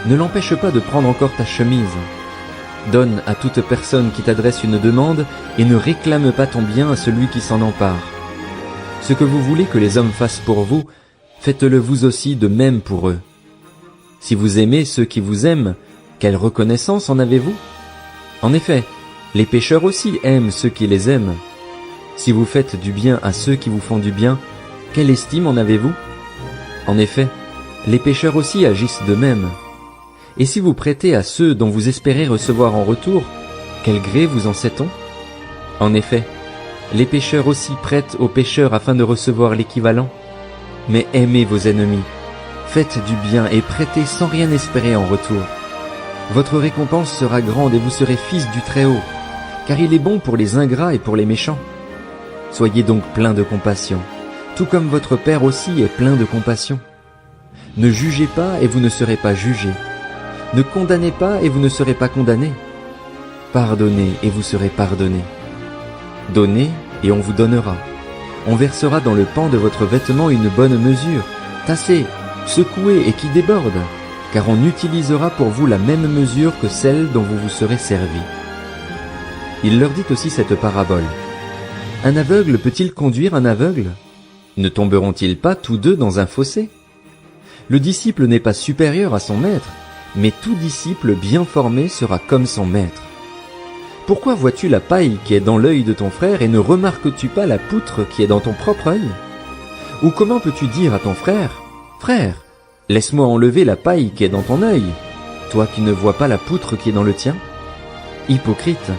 ne l'empêche pas de prendre encore ta chemise. Donne à toute personne qui t'adresse une demande et ne réclame pas ton bien à celui qui s'en empare. Ce que vous voulez que les hommes fassent pour vous, faites-le vous aussi de même pour eux. Si vous aimez ceux qui vous aiment, quelle reconnaissance en avez-vous? En effet, les pécheurs aussi aiment ceux qui les aiment. Si vous faites du bien à ceux qui vous font du bien, quelle estime en avez-vous? En effet, les pécheurs aussi agissent de même. Et si vous prêtez à ceux dont vous espérez recevoir en retour, quel gré vous en sait-on? En effet, les pécheurs aussi prêtent aux pécheurs afin de recevoir l'équivalent. Mais aimez vos ennemis, faites du bien et prêtez sans rien espérer en retour. Votre récompense sera grande et vous serez fils du Très-Haut, car il est bon pour les ingrats et pour les méchants. Soyez donc pleins de compassion, tout comme votre Père aussi est plein de compassion. Ne jugez pas et vous ne serez pas jugés. Ne condamnez pas et vous ne serez pas condamnés. Pardonnez et vous serez pardonnés. Donnez et on vous donnera. On versera dans le pan de votre vêtement une bonne mesure, tassée, secouée et qui déborde, car on utilisera pour vous la même mesure que celle dont vous vous serez servis. Il leur dit aussi cette parabole. Un aveugle peut-il conduire un aveugle? Ne tomberont-ils pas tous deux dans un fossé? Le disciple n'est pas supérieur à son maître, mais tout disciple bien formé sera comme son maître. Pourquoi vois-tu la paille qui est dans l'œil de ton frère et ne remarques-tu pas la poutre qui est dans ton propre œil? Ou comment peux-tu dire à ton frère, « Frère, laisse-moi enlever la paille qui est dans ton œil, toi qui ne vois pas la poutre qui est dans le tien? Hypocrite,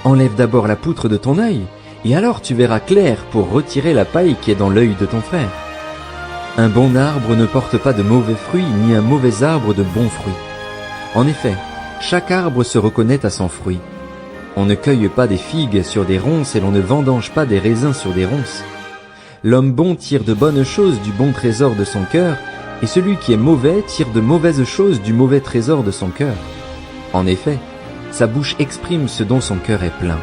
enlève d'abord la poutre de ton œil, et alors tu verras clair pour retirer la paille qui est dans l'œil de ton frère. Un bon arbre ne porte pas de mauvais fruits, ni un mauvais arbre de bons fruits. En effet, chaque arbre se reconnaît à son fruit. On ne cueille pas des figues sur des ronces et l'on ne vendange pas des raisins sur des ronces. L'homme bon tire de bonnes choses du bon trésor de son cœur, et celui qui est mauvais tire de mauvaises choses du mauvais trésor de son cœur. En effet, sa bouche exprime ce dont son cœur est plein.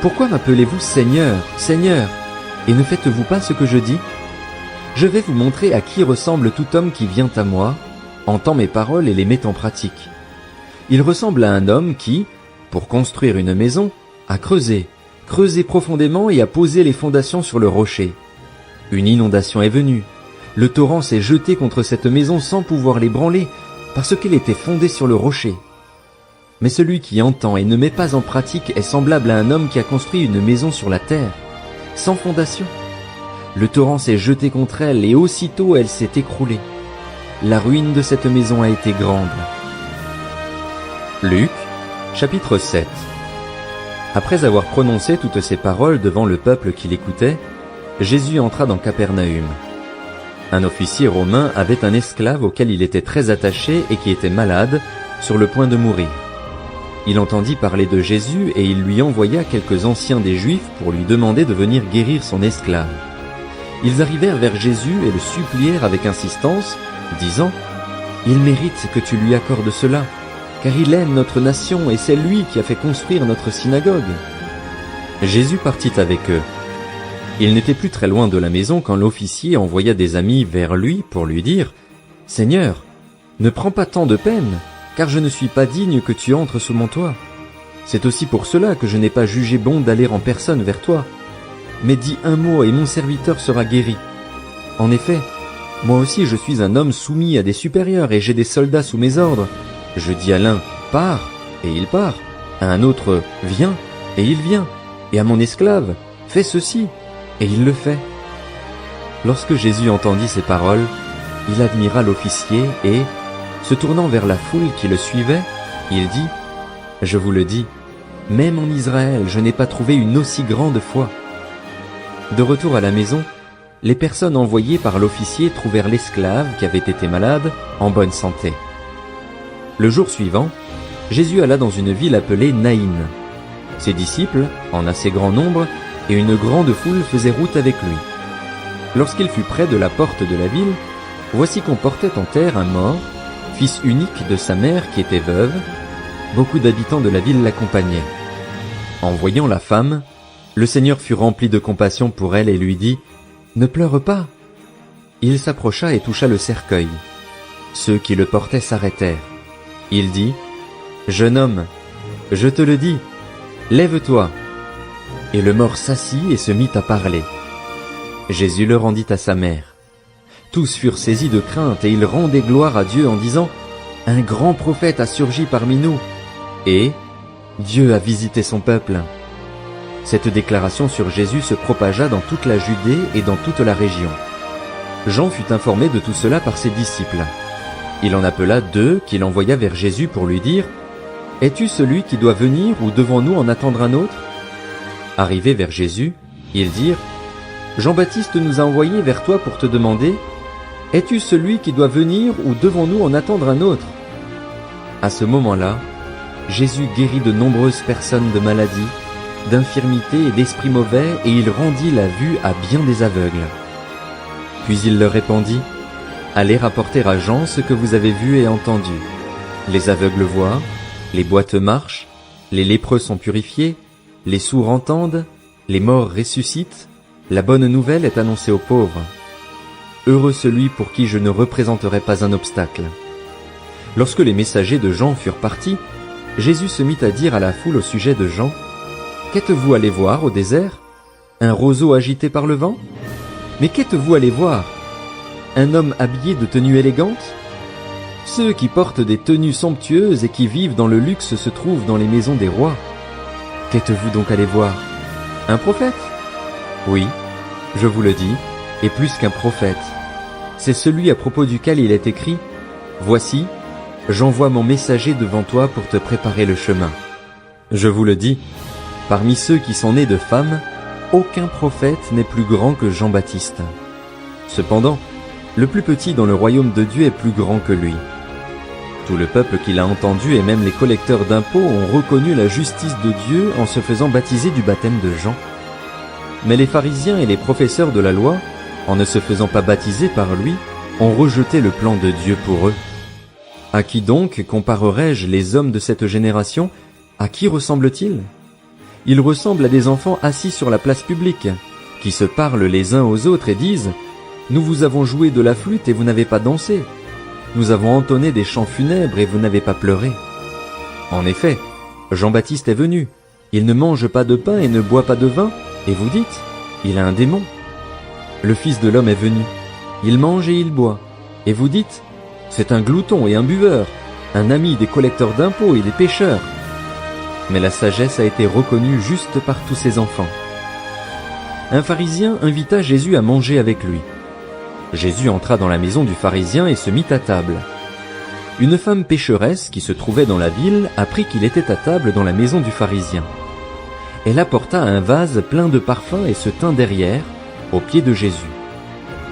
Pourquoi m'appelez-vous Seigneur, Seigneur, et ne faites-vous pas ce que je dis? Je vais vous montrer à qui ressemble tout homme qui vient à moi, entend mes paroles et les met en pratique. Il ressemble à un homme qui, pour construire une maison, a creusé profondément et a posé les fondations sur le rocher. Une inondation est venue. Le torrent s'est jeté contre cette maison sans pouvoir l'ébranler, parce qu'elle était fondée sur le rocher. Mais celui qui entend et ne met pas en pratique est semblable à un homme qui a construit une maison sur la terre, sans fondation. Le torrent s'est jeté contre elle et aussitôt elle s'est écroulée. La ruine de cette maison a été grande. Luc, chapitre 7. Après avoir prononcé toutes ces paroles devant le peuple qui l'écoutait, Jésus entra dans Capernaüm. Un officier romain avait un esclave auquel il était très attaché et qui était malade, sur le point de mourir. Il entendit parler de Jésus et il lui envoya quelques anciens des Juifs pour lui demander de venir guérir son esclave. Ils arrivèrent vers Jésus et le supplièrent avec insistance, disant « Il mérite que tu lui accordes cela, car il aime notre nation et c'est lui qui a fait construire notre synagogue. » Jésus partit avec eux. Il n'était plus très loin de la maison quand l'officier envoya des amis vers lui pour lui dire « Seigneur, ne prends pas tant de peine, car je ne suis pas digne que tu entres sous mon toit. C'est aussi pour cela que je n'ai pas jugé bon d'aller en personne vers toi. Mais dis un mot et mon serviteur sera guéri. En effet, moi aussi je suis un homme soumis à des supérieurs et j'ai des soldats sous mes ordres. Je dis à l'un, pars, et il part. À un autre, viens, et il vient. Et à mon esclave, fais ceci, et il le fait. » Lorsque Jésus entendit ces paroles, il admira l'officier et, se tournant vers la foule qui le suivait, il dit, « Je vous le dis, même en Israël, je n'ai pas trouvé une aussi grande foi. » De retour à la maison, les personnes envoyées par l'officier trouvèrent l'esclave qui avait été malade en bonne santé. Le jour suivant, Jésus alla dans une ville appelée Naïn. Ses disciples, en assez grand nombre, et une grande foule faisaient route avec lui. Lorsqu'il fut près de la porte de la ville, voici qu'on portait en terre un mort, fils unique de sa mère qui était veuve. Beaucoup d'habitants de la ville l'accompagnaient. En voyant la femme, le Seigneur fut rempli de compassion pour elle et lui dit, « Ne pleure pas !» Il s'approcha et toucha le cercueil. Ceux qui le portaient s'arrêtèrent. Il dit, « Jeune homme, je te le dis, lève-toi !» Et le mort s'assit et se mit à parler. Jésus le rendit à sa mère. Tous furent saisis de crainte et ils rendaient gloire à Dieu en disant, « Un grand prophète a surgi parmi nous, et Dieu a visité son peuple. » Cette déclaration sur Jésus se propagea dans toute la Judée et dans toute la région. Jean fut informé de tout cela par ses disciples. Il en appela 2 qu'il envoya vers Jésus pour lui dire, « Es-tu celui qui doit venir ou devons-nous en attendre un autre ?» Arrivés vers Jésus, ils dirent, « Jean-Baptiste nous a envoyés vers toi pour te demander, « Es-tu celui qui doit venir ou devons-nous en attendre un autre ?» À ce moment-là, Jésus guérit de nombreuses personnes de maladies, d'infirmités et d'esprits mauvais, et il rendit la vue à bien des aveugles. Puis il leur répondit, « Allez rapporter à Jean ce que vous avez vu et entendu. Les aveugles voient, les boiteux marchent, les lépreux sont purifiés, les sourds entendent, les morts ressuscitent, la bonne nouvelle est annoncée aux pauvres. Heureux celui pour qui je ne représenterai pas un obstacle. » Lorsque les messagers de Jean furent partis, Jésus se mit à dire à la foule au sujet de Jean, « Qu'êtes-vous allé voir au désert? Un roseau agité par le vent? Mais qu'êtes-vous allé voir? Un homme habillé de tenues élégantes? Ceux qui portent des tenues somptueuses et qui vivent dans le luxe se trouvent dans les maisons des rois. Qu'êtes-vous donc allé voir? Un prophète? Oui, je vous le dis, et plus qu'un prophète. C'est celui à propos duquel il est écrit, « Voici, j'envoie mon messager devant toi pour te préparer le chemin. » Je vous le dis, parmi ceux qui sont nés de femmes, aucun prophète n'est plus grand que Jean-Baptiste. Cependant, le plus petit dans le royaume de Dieu est plus grand que lui. Tout le peuple qui l'a entendu et même les collecteurs d'impôts ont reconnu la justice de Dieu en se faisant baptiser du baptême de Jean. Mais les pharisiens et les professeurs de la loi, en ne se faisant pas baptiser par lui, ont rejeté le plan de Dieu pour eux. À qui donc comparerai-je les hommes de cette génération? À qui ressemblent-ils? Ils ressemblent à des enfants assis sur la place publique, qui se parlent les uns aux autres et disent « Nous vous avons joué de la flûte et vous n'avez pas dansé. Nous avons entonné des chants funèbres et vous n'avez pas pleuré. » En effet, Jean-Baptiste est venu. Il ne mange pas de pain et ne boit pas de vin, et vous dites « Il a un démon. » Le Fils de l'homme est venu. Il mange et il boit, et vous dites « C'est un glouton et un buveur, un ami des collecteurs d'impôts et des pécheurs. » Mais la sagesse a été reconnue juste par tous ses enfants. Un pharisien invita Jésus à manger avec lui. Jésus entra dans la maison du pharisien et se mit à table. Une femme pécheresse qui se trouvait dans la ville apprit qu'il était à table dans la maison du pharisien. Elle apporta un vase plein de parfums et se tint derrière, aux pieds de Jésus.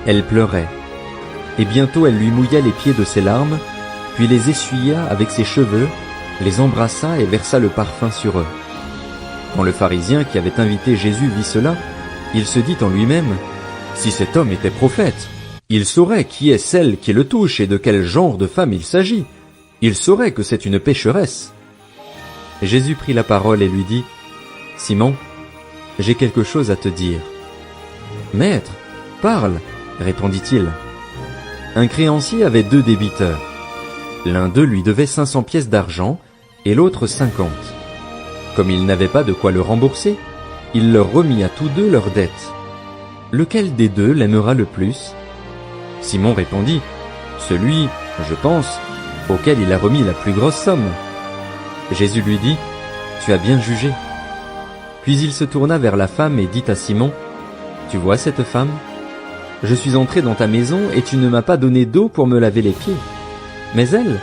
Elle pleurait, et bientôt elle lui mouilla les pieds de ses larmes, puis les essuya avec ses cheveux, les embrassa et versa le parfum sur eux. Quand le pharisien qui avait invité Jésus vit cela, il se dit en lui-même, « Si cet homme était prophète, il saurait qui est celle qui le touche et de quel genre de femme il s'agit. Il saurait que c'est une pécheresse. » Jésus prit la parole et lui dit, « Simon, j'ai quelque chose à te dire. »« Maître, parle, » répondit-il. Un créancier avait 2 débiteurs. L'un d'eux lui devait 500 pièces d'argent et l'autre 50. Comme il n'avait pas de quoi le rembourser, il leur remit à tous 2 leurs dettes. Lequel des 2 l'aimera le plus? Simon répondit, celui, je pense, auquel il a remis la plus grosse somme. Jésus lui dit, tu as bien jugé. Puis il se tourna vers la femme et dit à Simon, tu vois cette femme? Je suis entré dans ta maison et tu ne m'as pas donné d'eau pour me laver les pieds. Mais elle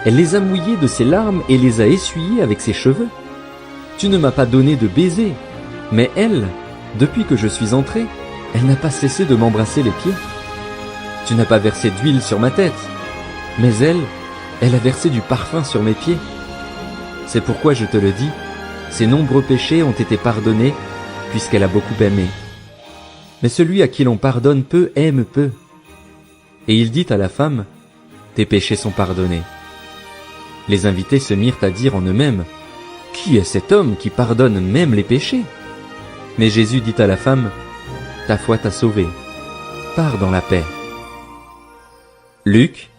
les a mouillés de ses larmes et les a essuyés avec ses cheveux. Tu ne m'as pas donné de baiser, mais elle, depuis que je suis entré, elle n'a pas cessé de m'embrasser les pieds. Tu n'as pas versé d'huile sur ma tête, mais elle a versé du parfum sur mes pieds. C'est pourquoi je te le dis, ses nombreux péchés ont été pardonnés, puisqu'elle a beaucoup aimé. Mais celui à qui l'on pardonne peu aime peu. Et il dit à la femme, tes péchés sont pardonnés. Les invités se mirent à dire en eux-mêmes, qui est cet homme qui pardonne même les péchés? Mais Jésus dit à la femme, ta foi t'a sauvée. Pars dans la paix. Luc,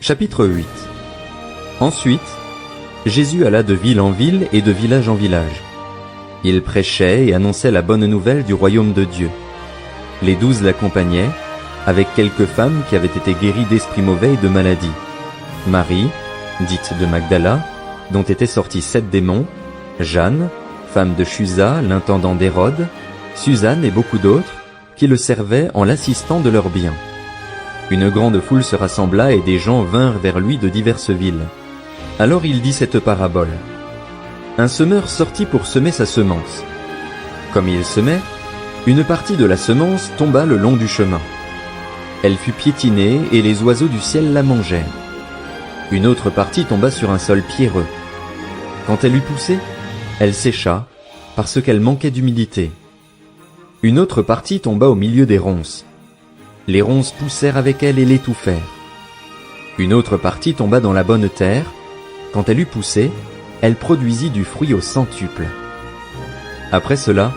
chapitre 8. Ensuite, Jésus alla de ville en ville et de village en village. Il prêchait et annonçait la bonne nouvelle du royaume de Dieu. Les 12 l'accompagnaient, avec quelques femmes qui avaient été guéries d'esprits mauvais et de maladies. Marie, dite de Magdala, dont étaient sortis 7 démons, Jeanne, femme de Chuza, l'intendant d'Hérode, Suzanne et beaucoup d'autres, qui le servaient en l'assistant de leurs biens. Une grande foule se rassembla et des gens vinrent vers lui de diverses villes. Alors il dit cette parabole. Un semeur sortit pour semer sa semence. Comme il semait, une partie de la semence tomba le long du chemin. Elle fut piétinée et les oiseaux du ciel la mangèrent. Une autre partie tomba sur un sol pierreux. Quand elle eut poussé, elle sécha, parce qu'elle manquait d'humidité. Une autre partie tomba au milieu des ronces. Les ronces poussèrent avec elle et l'étouffèrent. Une autre partie tomba dans la bonne terre. Quand elle eut poussé, elle produisit du fruit au centuple. Après cela,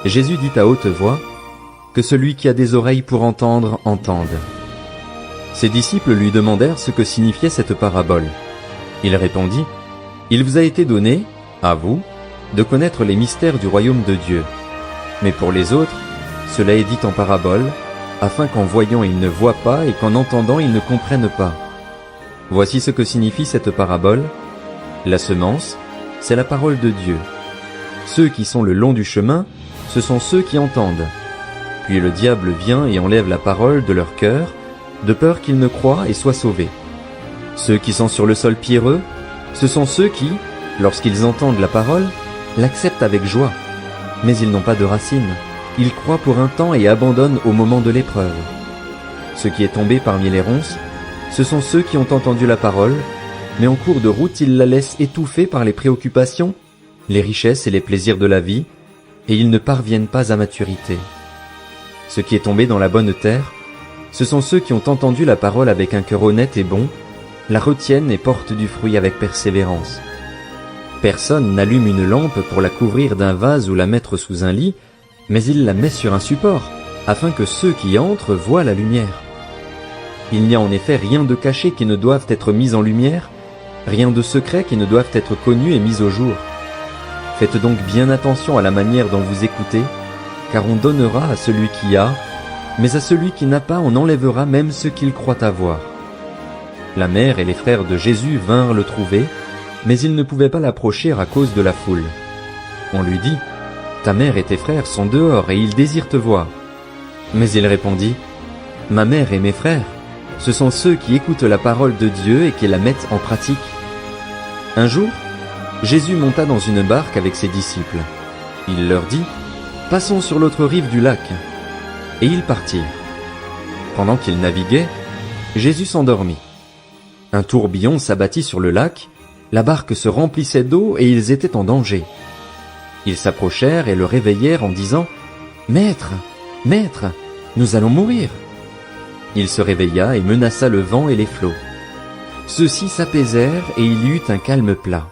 Jésus dit à haute voix, que celui qui a des oreilles pour entendre, entende. Ses disciples lui demandèrent ce que signifiait cette parabole. Il répondit, il vous a été donné, à vous, de connaître les mystères du royaume de Dieu. Mais pour les autres, cela est dit en parabole, afin qu'en voyant ils ne voient pas et qu'en entendant ils ne comprennent pas. Voici ce que signifie cette parabole. La semence, c'est la parole de Dieu. Ceux qui sont le long du chemin, ce sont ceux qui entendent. Puis le diable vient et enlève la parole de leur cœur, de peur qu'ils ne croient et soient sauvés. Ceux qui sont sur le sol pierreux, ce sont ceux qui, lorsqu'ils entendent la parole, l'acceptent avec joie. Mais ils n'ont pas de racines. Ils croient pour un temps et abandonnent au moment de l'épreuve. Ce qui est tombé parmi les ronces, ce sont ceux qui ont entendu la parole, mais en cours de route ils la laissent étouffer par les préoccupations, les richesses et les plaisirs de la vie, et ils ne parviennent pas à maturité. Ce qui est tombé dans la bonne terre, ce sont ceux qui ont entendu la parole avec un cœur honnête et bon, la retiennent et portent du fruit avec persévérance. Personne n'allume une lampe pour la couvrir d'un vase ou la mettre sous un lit, mais il la met sur un support, afin que ceux qui entrent voient la lumière. Il n'y a en effet rien de caché qui ne doive être mis en lumière, rien de secret qui ne doive être connu et mis au jour. Faites donc bien attention à la manière dont vous écoutez, car on donnera à celui qui a, mais à celui qui n'a pas on enlèvera même ce qu'il croit avoir. La mère et les frères de Jésus vinrent le trouver, mais ils ne pouvaient pas l'approcher à cause de la foule. On lui dit, « Ta mère et tes frères sont dehors et ils désirent te voir. » Mais il répondit, « Ma mère et mes frères, ce sont ceux qui écoutent la parole de Dieu et qui la mettent en pratique. » Un jour, Jésus monta dans une barque avec ses disciples. Il leur dit, « Passons sur l'autre rive du lac. » Et ils partirent. Pendant qu'ils naviguaient, Jésus s'endormit. Un tourbillon s'abattit sur le lac, la barque se remplissait d'eau et ils étaient en danger. Ils s'approchèrent et le réveillèrent en disant, « Maître, Maître, nous allons mourir. » Il se réveilla et menaça le vent et les flots. Ceux-ci s'apaisèrent et il y eut un calme plat.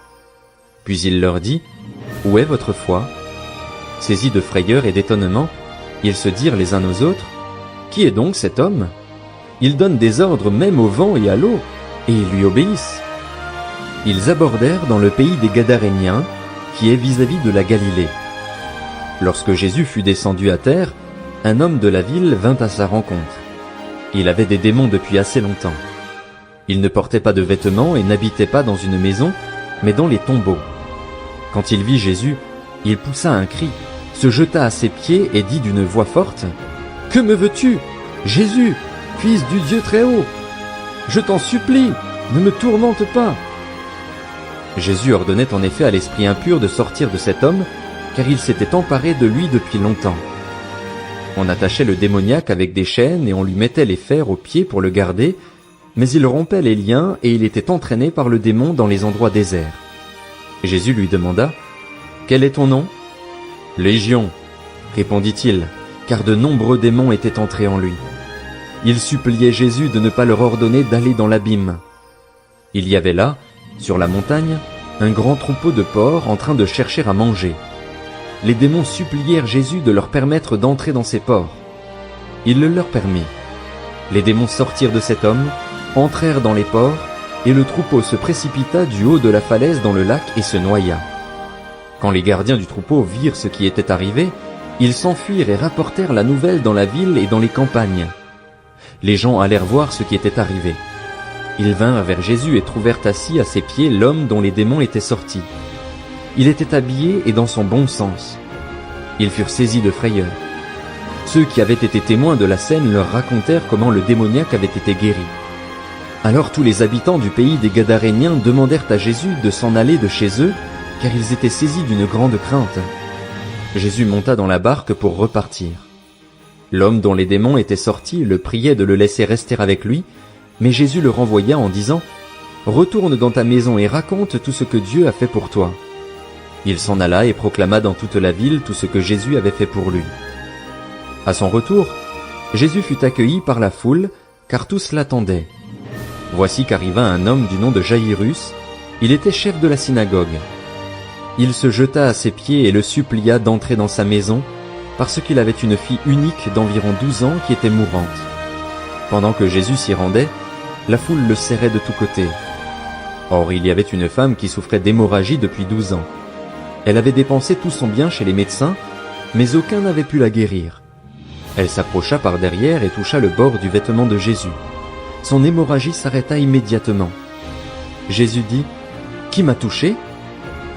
Puis il leur dit, « Où est votre foi ?» Saisis de frayeur et d'étonnement, ils se dirent les uns aux autres, « Qui est donc cet homme ? Il donne des ordres même au vent et à l'eau, et ils lui obéissent. » Ils abordèrent dans le pays des Gadaréniens, qui est vis-à-vis de la Galilée. Lorsque Jésus fut descendu à terre, un homme de la ville vint à sa rencontre. Il avait des démons depuis assez longtemps. Il ne portait pas de vêtements et n'habitait pas dans une maison, mais dans les tombeaux. Quand il vit Jésus, il poussa un cri, se jeta à ses pieds et dit d'une voix forte, « Que me veux-tu ? « Jésus, fils du Dieu très haut, je t'en supplie, ne me tourmente pas !» Jésus ordonnait en effet à l'esprit impur de sortir de cet homme, car il s'était emparé de lui depuis longtemps. On attachait le démoniaque avec des chaînes et on lui mettait les fers aux pieds pour le garder, mais il rompait les liens et il était entraîné par le démon dans les endroits déserts. Jésus lui demanda « Quel est ton nom ?»« Légion » répondit-il, car de nombreux démons étaient entrés en lui. Il suppliait Jésus de ne pas leur ordonner d'aller dans l'abîme. Il y avait là, sur la montagne, un grand troupeau de porcs en train de chercher à manger. Les démons supplièrent Jésus de leur permettre d'entrer dans ces porcs. Il le leur permit. Les démons sortirent de cet homme, entrèrent dans les porcs, et le troupeau se précipita du haut de la falaise dans le lac et se noya. Quand les gardiens du troupeau virent ce qui était arrivé, ils s'enfuirent et rapportèrent la nouvelle dans la ville et dans les campagnes. Les gens allèrent voir ce qui était arrivé. Ils vinrent vers Jésus et trouvèrent assis à ses pieds l'homme dont les démons étaient sortis. Il était habillé et dans son bon sens. Ils furent saisis de frayeur. Ceux qui avaient été témoins de la scène leur racontèrent comment le démoniaque avait été guéri. Alors tous les habitants du pays des Gadaréniens demandèrent à Jésus de s'en aller de chez eux, car ils étaient saisis d'une grande crainte. Jésus monta dans la barque pour repartir. L'homme dont les démons étaient sortis le priait de le laisser rester avec lui, mais Jésus le renvoya en disant « Retourne dans ta maison et raconte tout ce que Dieu a fait pour toi. » Il s'en alla et proclama dans toute la ville tout ce que Jésus avait fait pour lui. À son retour, Jésus fut accueilli par la foule, car tous l'attendaient. Voici qu'arriva un homme du nom de Jaïrus, il était chef de la synagogue. Il se jeta à ses pieds et le supplia d'entrer dans sa maison, parce qu'il avait une fille unique d'environ 12 ans qui était mourante. Pendant que Jésus s'y rendait, la foule le serrait de tous côtés. Or il y avait une femme qui souffrait d'hémorragie depuis 12 ans. Elle avait dépensé tout son bien chez les médecins, mais aucun n'avait pu la guérir. Elle s'approcha par derrière et toucha le bord du vêtement de Jésus. Son hémorragie s'arrêta immédiatement. Jésus dit « Qui m'a touché ?»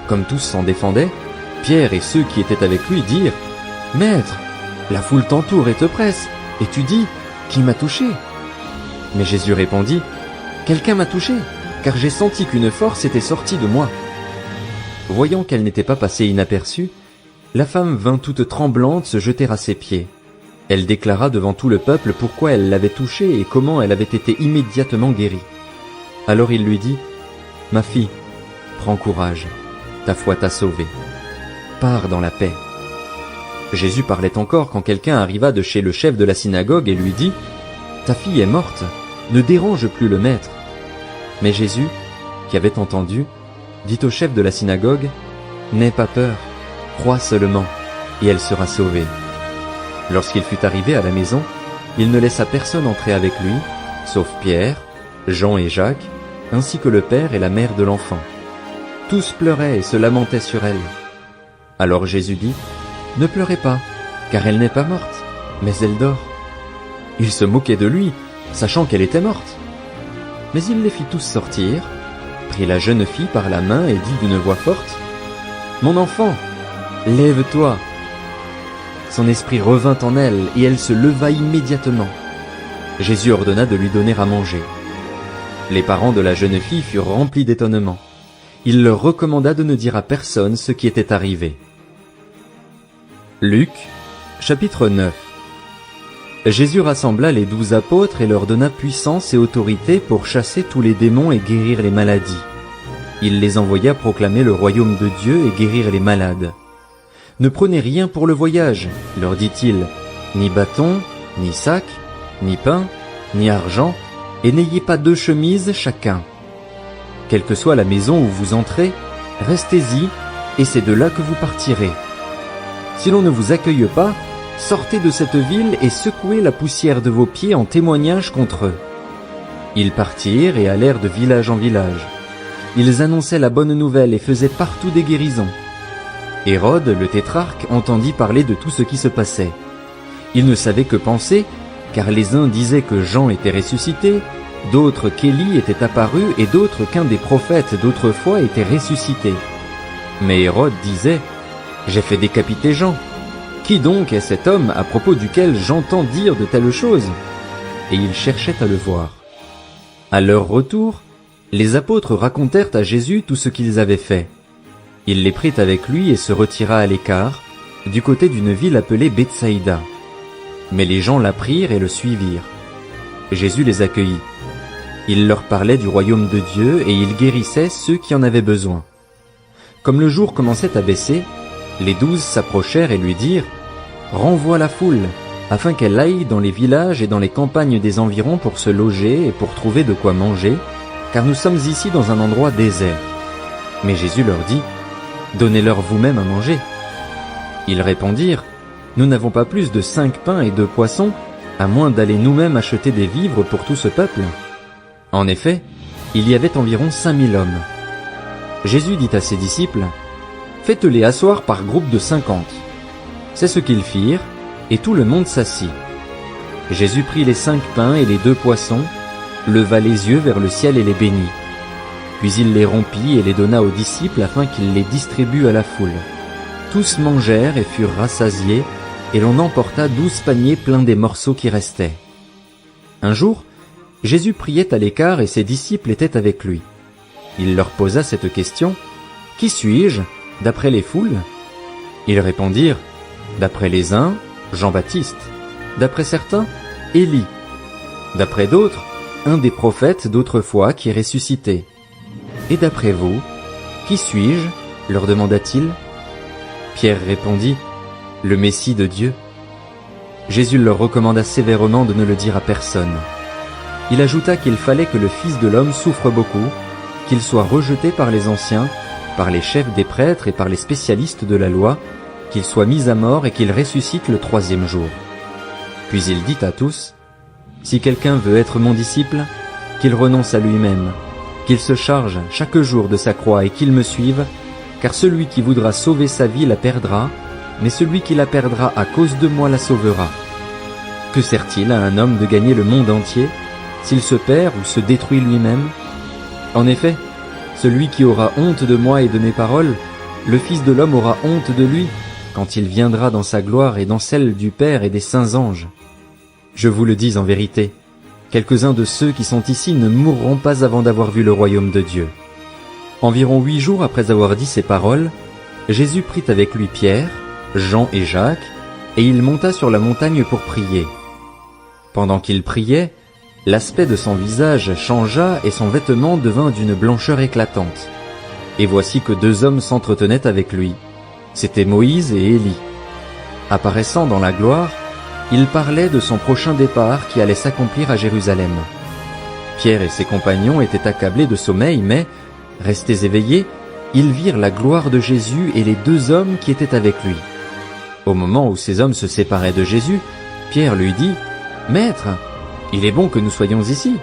Comme tous s'en défendaient, Pierre et ceux qui étaient avec lui dirent « Maître, la foule t'entoure et te presse, et tu dis « Qui m'a touché ?» Mais Jésus répondit « Quelqu'un m'a touché, car j'ai senti qu'une force était sortie de moi. » Voyant qu'elle n'était pas passée inaperçue, la femme vint toute tremblante se jeter à ses pieds. Elle déclara devant tout le peuple pourquoi elle l'avait touchée et comment elle avait été immédiatement guérie. Alors il lui dit « Ma fille, prends courage, ta foi t'a sauvée. Pars dans la paix. » Jésus parlait encore quand quelqu'un arriva de chez le chef de la synagogue et lui dit « Ta fille est morte, ne dérange plus le maître. » Mais Jésus, qui avait entendu, dit au chef de la synagogue « N'aie pas peur, crois seulement, et elle sera sauvée. » Lorsqu'il fut arrivé à la maison, il ne laissa personne entrer avec lui, sauf Pierre, Jean et Jacques, ainsi que le père et la mère de l'enfant. Tous pleuraient et se lamentaient sur elle. Alors Jésus dit « Ne pleurez pas, car elle n'est pas morte, mais elle dort. » Ils se moquaient de lui, sachant qu'elle était morte. Mais il les fit tous sortir, prit la jeune fille par la main et dit d'une voix forte « Mon enfant, lève-toi !» Son esprit revint en elle, et elle se leva immédiatement. Jésus ordonna de lui donner à manger. Les parents de la jeune fille furent remplis d'étonnement. Il leur recommanda de ne dire à personne ce qui était arrivé. Luc, chapitre 9. Jésus rassembla les 12 apôtres et leur donna puissance et autorité pour chasser tous les démons et guérir les maladies. Il les envoya proclamer le royaume de Dieu et guérir les malades. « Ne prenez rien pour le voyage, leur dit-il, ni bâton, ni sac, ni pain, ni argent, et n'ayez pas 2 chemises chacun. Quelle que soit la maison où vous entrez, restez-y, et c'est de là que vous partirez. Si l'on ne vous accueille pas, sortez de cette ville et secouez la poussière de vos pieds en témoignage contre eux. » Ils partirent et allèrent de village en village. Ils annonçaient la bonne nouvelle et faisaient partout des guérisons. Hérode, le tétrarque, entendit parler de tout ce qui se passait. Il ne savait que penser, car les uns disaient que Jean était ressuscité, d'autres qu'Élie était apparu et d'autres qu'un des prophètes d'autrefois était ressuscité. Mais Hérode disait « J'ai fait décapiter Jean. Qui donc est cet homme à propos duquel j'entends dire de telles choses ?» et ils cherchaient à le voir. À leur retour, les apôtres racontèrent à Jésus tout ce qu'ils avaient fait. Il les prit avec lui et se retira à l'écart, du côté d'une ville appelée Bethsaïda. Mais les gens l'apprirent et le suivirent. Jésus les accueillit. Il leur parlait du royaume de Dieu et il guérissait ceux qui en avaient besoin. Comme le jour commençait à baisser, les 12 s'approchèrent et lui dirent « Renvoie la foule, afin qu'elle aille dans les villages et dans les campagnes des environs pour se loger et pour trouver de quoi manger, car nous sommes ici dans un endroit désert. » Mais Jésus leur dit « Donnez-leur vous-même à manger. » Ils répondirent « Nous n'avons pas plus de 5 pains et 2 poissons, à moins d'aller nous-mêmes acheter des vivres pour tout ce peuple. » En effet, il y avait environ 5000 hommes. Jésus dit à ses disciples « Faites-les asseoir par groupe de 50. » C'est ce qu'ils firent, et tout le monde s'assit. Jésus prit les 5 pains et les 2 poissons, leva les yeux vers le ciel et les bénit. Puis il les rompit et les donna aux disciples afin qu'ils les distribuent à la foule. Tous mangèrent et furent rassasiés, et l'on emporta 12 paniers pleins des morceaux qui restaient. Un jour, Jésus priait à l'écart et ses disciples étaient avec lui. Il leur posa cette question, « Qui suis-je, d'après les foules ?» Ils répondirent, « D'après les uns, Jean-Baptiste, d'après certains, Élie, d'après d'autres, un des prophètes d'autrefois qui est ressuscité. Et d'après vous, qui suis-je ?» leur demanda-t-il. Pierre répondit, « Le Messie de Dieu. » Jésus leur recommanda sévèrement de ne le dire à personne. Il ajouta qu'il fallait que le Fils de l'homme souffre beaucoup, qu'il soit rejeté par les anciens, par les chefs des prêtres et par les spécialistes de la loi, qu'il soit mis à mort et qu'il ressuscite le 3e jour. Puis il dit à tous, « Si quelqu'un veut être mon disciple, qu'il renonce à lui-même, qu'il se charge chaque jour de sa croix et qu'il me suive, car celui qui voudra sauver sa vie la perdra, mais celui qui la perdra à cause de moi la sauvera. Que sert-il à un homme de gagner le monde entier, s'il se perd ou se détruit lui-même ? En effet, celui qui aura honte de moi et de mes paroles, le Fils de l'homme aura honte de lui, quand il viendra dans sa gloire et dans celle du Père et des saints anges. Je vous le dis en vérité, quelques-uns de ceux qui sont ici ne mourront pas avant d'avoir vu le royaume de Dieu. » Environ 8 jours après avoir dit ces paroles, Jésus prit avec lui Pierre, Jean et Jacques, et il monta sur la montagne pour prier. Pendant qu'il priait, l'aspect de son visage changea et son vêtement devint d'une blancheur éclatante. Et voici que 2 hommes s'entretenaient avec lui. C'étaient Moïse et Élie. Apparaissant dans la gloire, il parlait de son prochain départ qui allait s'accomplir à Jérusalem. Pierre et ses compagnons étaient accablés de sommeil, mais, restés éveillés, ils virent la gloire de Jésus et les 2 hommes qui étaient avec lui. Au moment où ces hommes se séparaient de Jésus, Pierre lui dit, « Maître, il est bon que nous soyons ici.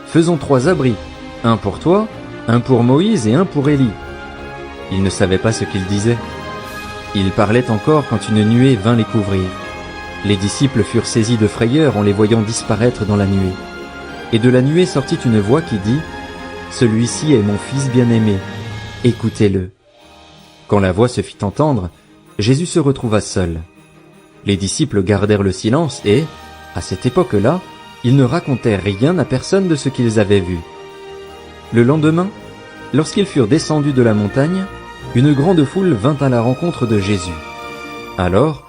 Faisons 3 abris, un pour toi, un pour Moïse et un pour Élie. » Il ne savait pas ce qu'il disait. Il parlait encore quand une nuée vint les couvrir. Les disciples furent saisis de frayeur en les voyant disparaître dans la nuée. Et de la nuée sortit une voix qui dit, « Celui-ci est mon Fils bien-aimé, écoutez-le. » Quand la voix se fit entendre, Jésus se retrouva seul. Les disciples gardèrent le silence et, à cette époque-là, ils ne racontèrent rien à personne de ce qu'ils avaient vu. Le lendemain, lorsqu'ils furent descendus de la montagne, une grande foule vint à la rencontre de Jésus. Alors,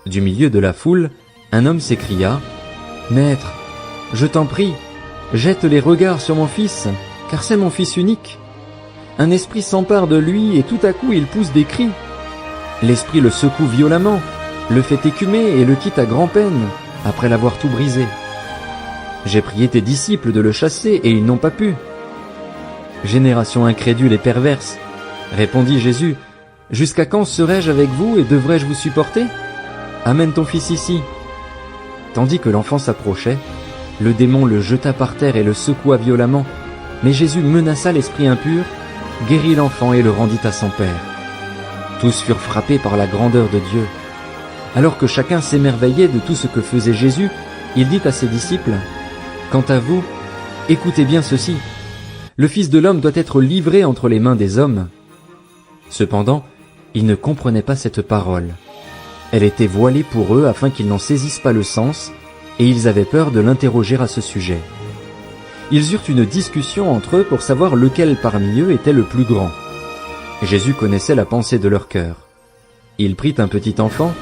du milieu de la foule, un homme s'écria, « Maître, je t'en prie, jette les regards sur mon fils, car c'est mon fils unique. Un esprit s'empare de lui et tout à coup il pousse des cris. L'esprit le secoue violemment, le fait écumer et le quitte à grand-peine, après l'avoir tout brisé. J'ai prié tes disciples de le chasser et ils n'ont pas pu. » Génération incrédule et perverse, répondit Jésus, « Jusqu'à quand serai-je avec vous et devrais-je vous supporter ? Amène ton fils ici. » Tandis que l'enfant s'approchait, le démon le jeta par terre et le secoua violemment, mais Jésus menaça l'esprit impur, guérit l'enfant et le rendit à son père. Tous furent frappés par la grandeur de Dieu. Alors que chacun s'émerveillait de tout ce que faisait Jésus, il dit à ses disciples, « Quant à vous, écoutez bien ceci. Le Fils de l'homme doit être livré entre les mains des hommes. » Cependant, ils ne comprenaient pas cette parole. Elle était voilée pour eux afin qu'ils n'en saisissent pas le sens, et ils avaient peur de l'interroger à ce sujet. Ils eurent une discussion entre eux pour savoir lequel parmi eux était le plus grand. Jésus connaissait la pensée de leur cœur. Il prit un petit enfant,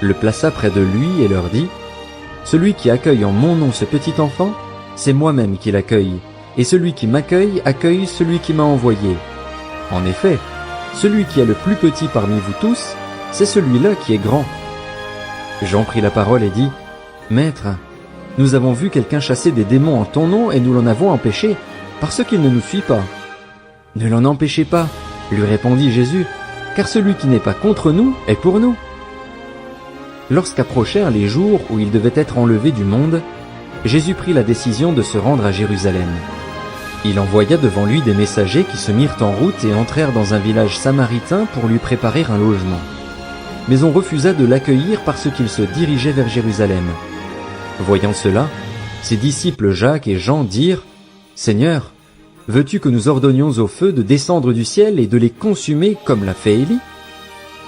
le plaça près de lui et leur dit : « Celui qui accueille en mon nom ce petit enfant, c'est moi-même qui l'accueille, et celui qui m'accueille accueille celui qui m'a envoyé. En effet, celui qui est le plus petit parmi vous tous, c'est celui-là qui est grand. » Jean prit la parole et dit : « Maître, nous avons vu quelqu'un chasser des démons en ton nom et nous l'en avons empêché, parce qu'il ne nous suit pas. » « Ne l'en empêchez pas, lui répondit Jésus, car celui qui n'est pas contre nous est pour nous. » Lorsqu'approchèrent les jours où il devait être enlevé du monde, Jésus prit la décision de se rendre à Jérusalem. Il envoya devant lui des messagers qui se mirent en route et entrèrent dans un village samaritain pour lui préparer un logement. Mais on refusa de l'accueillir parce qu'il se dirigeait vers Jérusalem. Voyant cela, ses disciples Jacques et Jean dirent : « Seigneur, veux-tu que nous ordonnions au feu de descendre du ciel et de les consumer comme l'a fait Élie ?»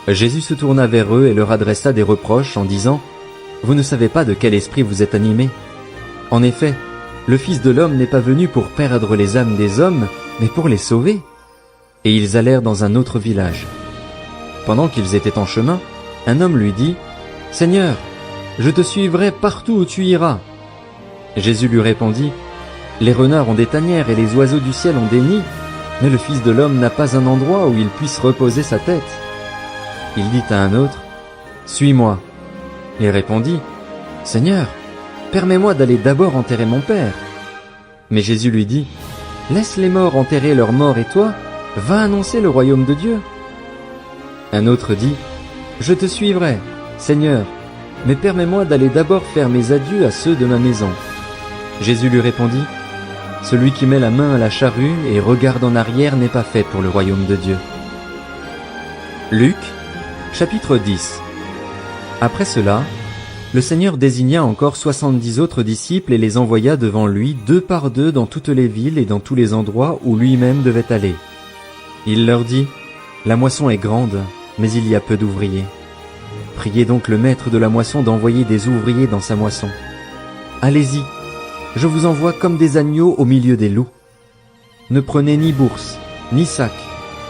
Jésus se tourna vers eux et leur adressa des reproches en disant : « Vous ne savez pas de quel esprit vous êtes animés. En effet, le Fils de l'homme n'est pas venu pour perdre les âmes des hommes, mais pour les sauver. » Et ils allèrent dans un autre village. Pendant qu'ils étaient en chemin, un homme lui dit : « Seigneur, je te suivrai partout où tu iras. » Jésus lui répondit : « Les renards ont des tanières et les oiseaux du ciel ont des nids, mais le Fils de l'homme n'a pas un endroit où il puisse reposer sa tête. » Il dit à un autre : « Suis-moi. » Il répondit : « Seigneur, permets-moi d'aller d'abord enterrer mon père. » Mais Jésus lui dit : « Laisse les morts enterrer leurs morts et toi, va annoncer le royaume de Dieu. » Un autre dit : « Je te suivrai, Seigneur, mais permets-moi d'aller d'abord faire mes adieux à ceux de ma maison. » Jésus lui répondit : « Celui qui met la main à la charrue et regarde en arrière n'est pas fait pour le royaume de Dieu. » Luc, chapitre 10. Après cela, le Seigneur désigna encore 70 autres disciples et les envoya devant lui 2 par 2 dans toutes les villes et dans tous les endroits où lui-même devait aller. Il leur dit : « La moisson est grande, mais il y a peu d'ouvriers. Priez donc le maître de la moisson d'envoyer des ouvriers dans sa moisson. Allez-y, je vous envoie comme des agneaux au milieu des loups. Ne prenez ni bourse, ni sac,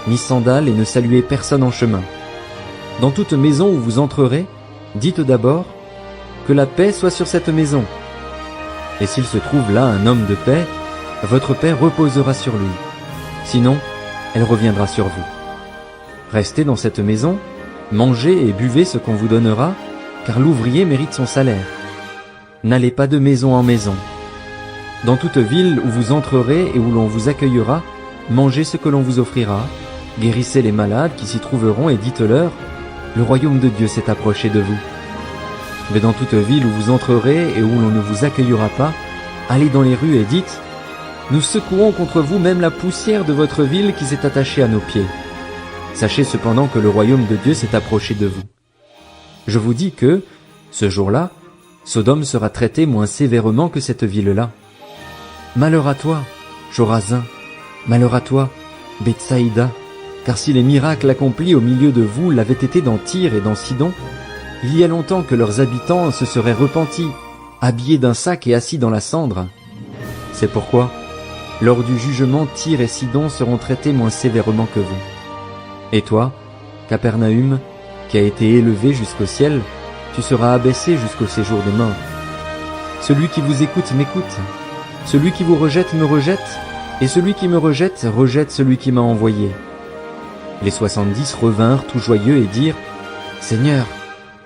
ni sandales et ne saluez personne en chemin. Dans toute maison où vous entrerez, dites d'abord : que la paix soit sur cette maison. Et s'il se trouve là un homme de paix, votre paix reposera sur lui. Sinon, elle reviendra sur vous. Restez dans cette maison, mangez et buvez ce qu'on vous donnera, car l'ouvrier mérite son salaire. N'allez pas de maison en maison. Dans toute ville où vous entrerez et où l'on vous accueillera, mangez ce que l'on vous offrira, guérissez les malades qui s'y trouveront et dites-leur : le royaume de Dieu s'est approché de vous. Mais dans toute ville où vous entrerez et où l'on ne vous accueillera pas, allez dans les rues et dites : nous secouons contre vous même la poussière de votre ville qui s'est attachée à nos pieds. Sachez cependant que le royaume de Dieu s'est approché de vous. Je vous dis que, ce jour-là, Sodome sera traitée moins sévèrement que cette ville-là. Malheur à toi, Chorazin, malheur à toi, Bethsaïda, car si les miracles accomplis au milieu de vous l'avaient été dans Tyr et dans Sidon, il y a longtemps que leurs habitants se seraient repentis, habillés d'un sac et assis dans la cendre. C'est pourquoi, lors du jugement, Tyr et Sidon seront traités moins sévèrement que vous. Et toi, Capernaüm, qui a été élevé jusqu'au ciel, tu seras abaissé jusqu'au séjour des morts. Celui qui vous écoute m'écoute, celui qui vous rejette me rejette, et celui qui me rejette rejette celui qui m'a envoyé. Les 70 revinrent tout joyeux et dirent : Seigneur,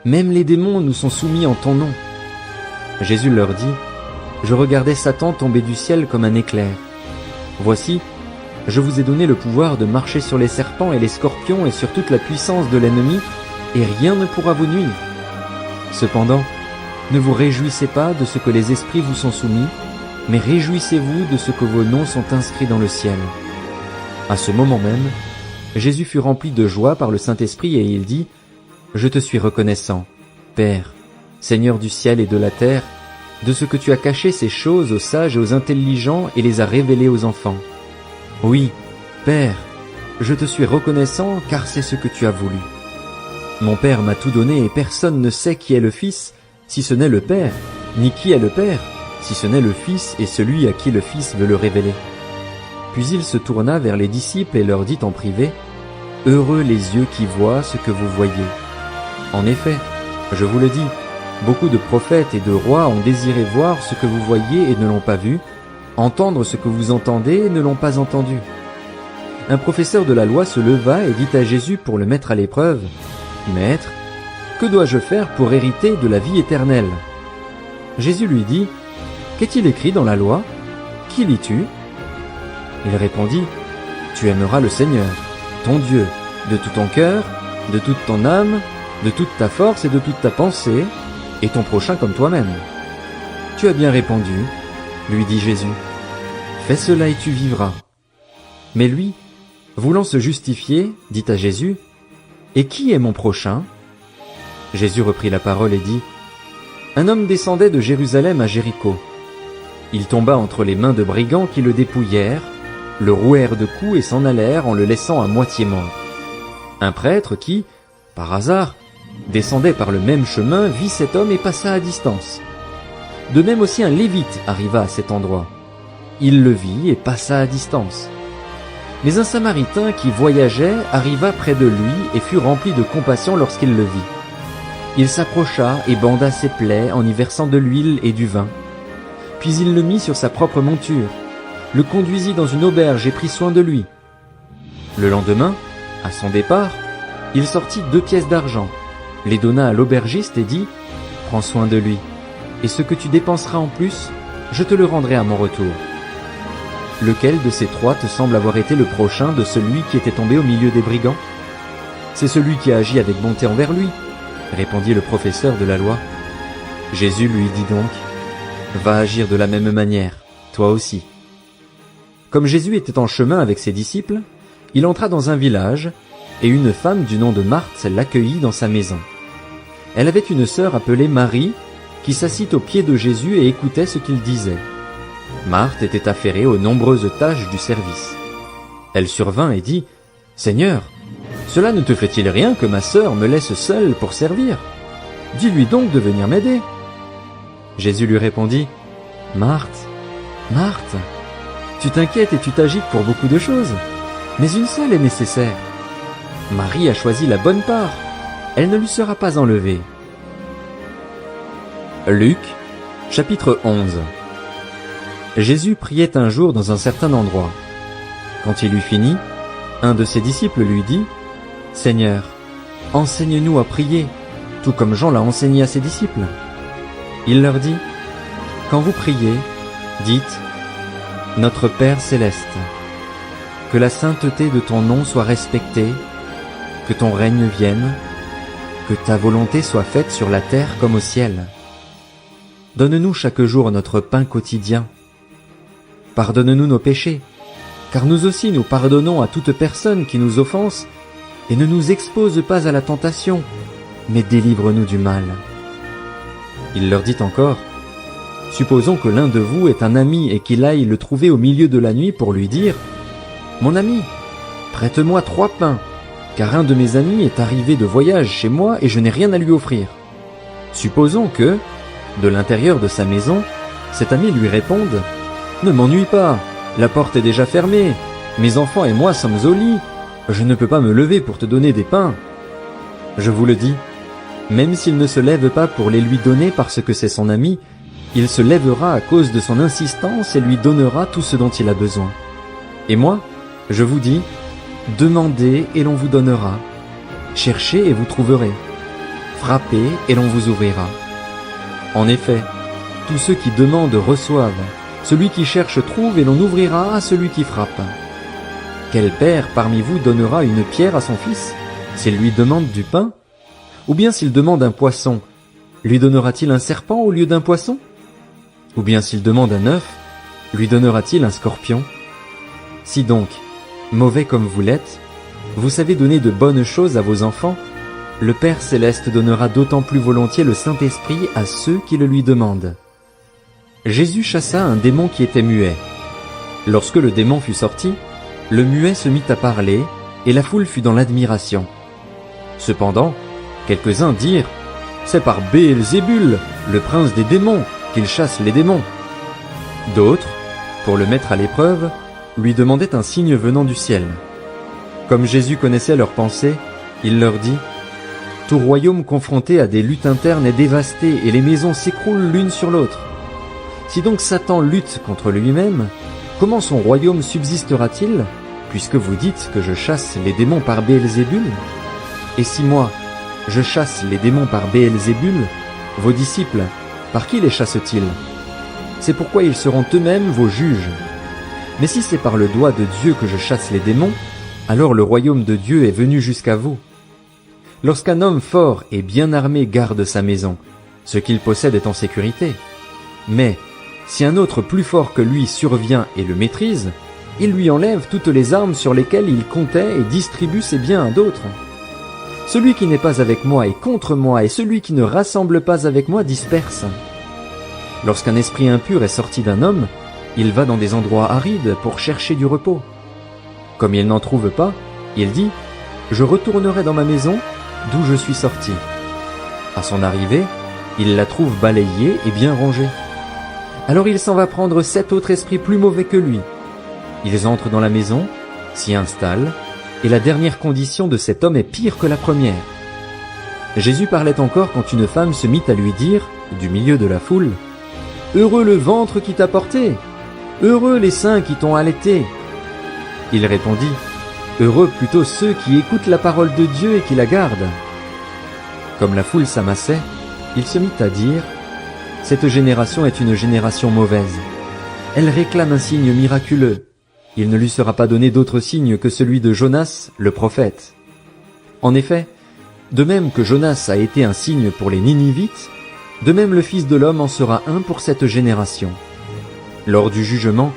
même les démons nous sont soumis en ton nom. Jésus leur dit : Je regardais Satan tomber du ciel comme un éclair. Voici, je vous ai donné le pouvoir de marcher sur les serpents et les scorpions et sur toute la puissance de l'ennemi, et rien ne pourra vous nuire. Cependant, ne vous réjouissez pas de ce que les esprits vous sont soumis, mais réjouissez-vous de ce que vos noms sont inscrits dans le ciel. À ce moment même, Jésus fut rempli de joie par le Saint-Esprit et il dit : Je te suis reconnaissant, Père, Seigneur du ciel et de la terre, de ce que tu as caché ces choses aux sages et aux intelligents et les as révélées aux enfants. Oui, Père, je te suis reconnaissant car c'est ce que tu as voulu. Mon Père m'a tout donné et personne ne sait qui est le Fils, si ce n'est le Père, ni qui est le Père, si ce n'est le Fils et celui à qui le Fils veut le révéler. Puis il se tourna vers les disciples et leur dit en privé, « Heureux les yeux qui voient ce que vous voyez. En effet, je vous le dis, beaucoup de prophètes et de rois ont désiré voir ce que vous voyez et ne l'ont pas vu, entendre ce que vous entendez et ne l'ont pas entendu. » Un professeur de la loi se leva et dit à Jésus pour le mettre à l'épreuve, « Maître, que dois-je faire pour hériter de la vie éternelle ?» Jésus lui dit, « Qu'est-il écrit dans la loi? Qui lis-tu » Il répondit, « Tu aimeras le Seigneur, ton Dieu, de tout ton cœur, de toute ton âme, de toute ta force et de toute ta pensée, et ton prochain comme toi-même. » « Tu as bien répondu, » lui dit Jésus. « Fais cela et tu vivras. » Mais lui, voulant se justifier, dit à Jésus, « Et qui est mon prochain ?» Jésus reprit la parole et dit, « Un homme descendait de Jérusalem à Jéricho. Il tomba entre les mains de brigands qui le dépouillèrent, le rouèrent de coups et s'en allèrent en le laissant à moitié mort. Un prêtre qui, par hasard, descendait par le même chemin vit cet homme et passa à distance. De même aussi un lévite arriva à cet endroit. Il le vit et passa à distance. Mais un samaritain qui voyageait arriva près de lui et fut rempli de compassion lorsqu'il le vit. Il s'approcha et banda ses plaies en y versant de l'huile et du vin. Puis il le mit sur sa propre monture, le conduisit dans une auberge et prit soin de lui. Le lendemain, à son départ, il sortit 2 pièces d'argent, les donna à l'aubergiste et dit, « Prends soin de lui, et ce que tu dépenseras en plus, je te le rendrai à mon retour. » Lequel de ces 3 te semble avoir été le prochain de celui qui était tombé au milieu des brigands? C'est celui qui a agi avec bonté envers lui, répondit le professeur de la loi. Jésus lui dit donc, va agir de la même manière, toi aussi. Comme Jésus était en chemin avec ses disciples, il entra dans un village, et une femme du nom de Marthe l'accueillit dans sa maison. Elle avait une sœur appelée Marie, qui s'assit aux pieds de Jésus et écoutait ce qu'il disait. Marthe était affairée aux nombreuses tâches du service. Elle survint et dit, « Seigneur, cela ne te fait-il rien que ma sœur me laisse seule pour servir? Dis-lui donc de venir m'aider. » Jésus lui répondit, « Marthe, Marthe, tu t'inquiètes et tu t'agites pour beaucoup de choses, mais une seule est nécessaire. Marie a choisi la bonne part, elle ne lui sera pas enlevée. » Luc, chapitre 11. Jésus priait un jour dans un certain endroit. Quand il eut fini, un de ses disciples lui dit, « Seigneur, enseigne-nous à prier, tout comme Jean l'a enseigné à ses disciples. » Il leur dit, « Quand vous priez, dites, « Notre Père céleste, que la sainteté de ton nom soit respectée, que ton règne vienne, que ta volonté soit faite sur la terre comme au ciel. Donne-nous chaque jour notre pain quotidien. Pardonne-nous nos péchés, car nous aussi nous pardonnons à toute personne qui nous offense, et ne nous expose pas à la tentation, mais délivre-nous du mal. » Il leur dit encore, « Supposons que l'un de vous est un ami et qu'il aille le trouver au milieu de la nuit pour lui dire, « Mon ami, prête-moi 3 pains, car un de mes amis est arrivé de voyage chez moi et je n'ai rien à lui offrir. » Supposons que, de l'intérieur de sa maison, cet ami lui réponde, « Ne m'ennuie pas, la porte est déjà fermée, mes enfants et moi sommes au lit, je ne peux pas me lever pour te donner des pains. » Je vous le dis, même s'il ne se lève pas pour les lui donner parce que c'est son ami, il se lèvera à cause de son insistance et lui donnera tout ce dont il a besoin. Et moi, je vous dis, demandez et l'on vous donnera, cherchez et vous trouverez, frappez et l'on vous ouvrira. En effet, tous ceux qui demandent reçoivent, celui qui cherche trouve et l'on ouvrira à celui qui frappe. Quel père parmi vous donnera une pierre à son fils, s'il lui demande du pain? Ou bien s'il demande un poisson, lui donnera-t-il un serpent au lieu d'un poisson? Ou bien s'il demande un œuf, lui donnera-t-il un scorpion? Si donc, mauvais comme vous l'êtes, vous savez donner de bonnes choses à vos enfants, le Père Céleste donnera d'autant plus volontiers le Saint-Esprit à ceux qui le lui demandent. Jésus chassa un démon qui était muet. Lorsque le démon fut sorti, le muet se mit à parler, et la foule fut dans l'admiration. Cependant, quelques-uns dirent, « C'est par Béelzébul, le prince des démons, qu'il chasse les démons. D'autres, pour le mettre à l'épreuve, lui demandaient un signe venant du ciel. Comme Jésus connaissait leurs pensées, il leur dit « Tout royaume confronté à des luttes internes est dévasté et les maisons s'écroulent l'une sur l'autre. Si donc Satan lutte contre lui-même, comment son royaume subsistera-t-il, puisque vous dites que je chasse les démons par Béelzébul? Et si moi, je chasse les démons par Béelzébul, vos disciples, par qui les chassent-ils? C'est pourquoi ils seront eux-mêmes vos juges. Mais si c'est par le doigt de Dieu que je chasse les démons, alors le royaume de Dieu est venu jusqu'à vous. Lorsqu'un homme fort et bien armé garde sa maison, ce qu'il possède est en sécurité. Mais si un autre plus fort que lui survient et le maîtrise, il lui enlève toutes les armes sur lesquelles il comptait et distribue ses biens à d'autres. Celui qui n'est pas avec moi est contre moi, et celui qui ne rassemble pas avec moi disperse. Lorsqu'un esprit impur est sorti d'un homme, il va dans des endroits arides pour chercher du repos. Comme il n'en trouve pas, il dit « Je retournerai dans ma maison, d'où je suis sorti. » À son arrivée, il la trouve balayée et bien rangée. Alors il s'en va prendre 7 autres esprits plus mauvais que lui. Ils entrent dans la maison, s'y installent, et la dernière condition de cet homme est pire que la première. Jésus parlait encore quand une femme se mit à lui dire, du milieu de la foule, « Heureux le ventre qui t'a porté! Heureux les seins qui t'ont allaité! » Il répondit, « Heureux plutôt ceux qui écoutent la parole de Dieu et qui la gardent. » Comme la foule s'amassait, il se mit à dire, « Cette génération est une génération mauvaise. Elle réclame un signe miraculeux. Il ne lui sera pas donné d'autre signe que celui de Jonas, le prophète. » En effet, de même que Jonas a été un signe pour les Ninivites, de même le Fils de l'homme en sera un pour cette génération. Lors du jugement,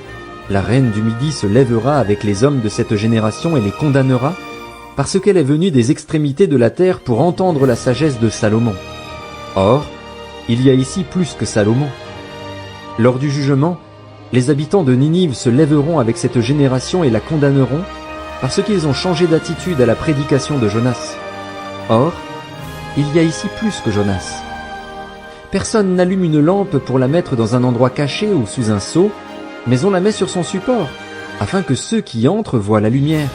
la reine du Midi se lèvera avec les hommes de cette génération et les condamnera, parce qu'elle est venue des extrémités de la terre pour entendre la sagesse de Salomon. Or, il y a ici plus que Salomon. Lors du jugement, les habitants de Ninive se lèveront avec cette génération et la condamneront, parce qu'ils ont changé d'attitude à la prédication de Jonas. Or, il y a ici plus que Jonas. Personne n'allume une lampe pour la mettre dans un endroit caché ou sous un seau, mais on la met sur son support, afin que ceux qui entrent voient la lumière.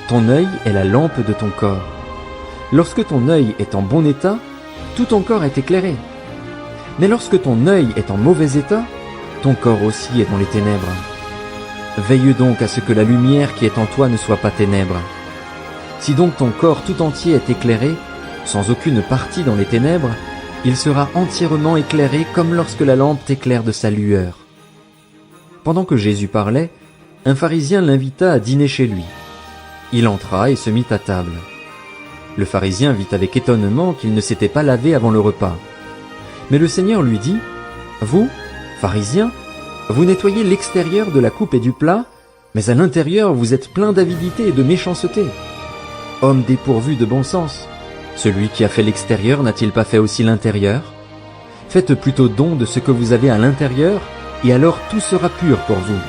Ton œil est la lampe de ton corps. Lorsque ton œil est en bon état, tout ton corps est éclairé. Mais lorsque ton œil est en mauvais état, ton corps aussi est dans les ténèbres. Veille donc à ce que la lumière qui est en toi ne soit pas ténèbres. Si donc ton corps tout entier est éclairé, sans aucune partie dans les ténèbres, il sera entièrement éclairé comme lorsque la lampe t'éclaire de sa lueur. Pendant que Jésus parlait, un pharisien l'invita à dîner chez lui. Il entra et se mit à table. Le pharisien vit avec étonnement qu'il ne s'était pas lavé avant le repas. Mais le Seigneur lui dit, « Vous, pharisiens, vous nettoyez l'extérieur de la coupe et du plat, mais à l'intérieur vous êtes plein d'avidité et de méchanceté. Homme dépourvu de bon sens, celui qui a fait l'extérieur n'a-t-il pas fait aussi l'intérieur? Faites plutôt don de ce que vous avez à l'intérieur, et alors tout sera pur pour vous.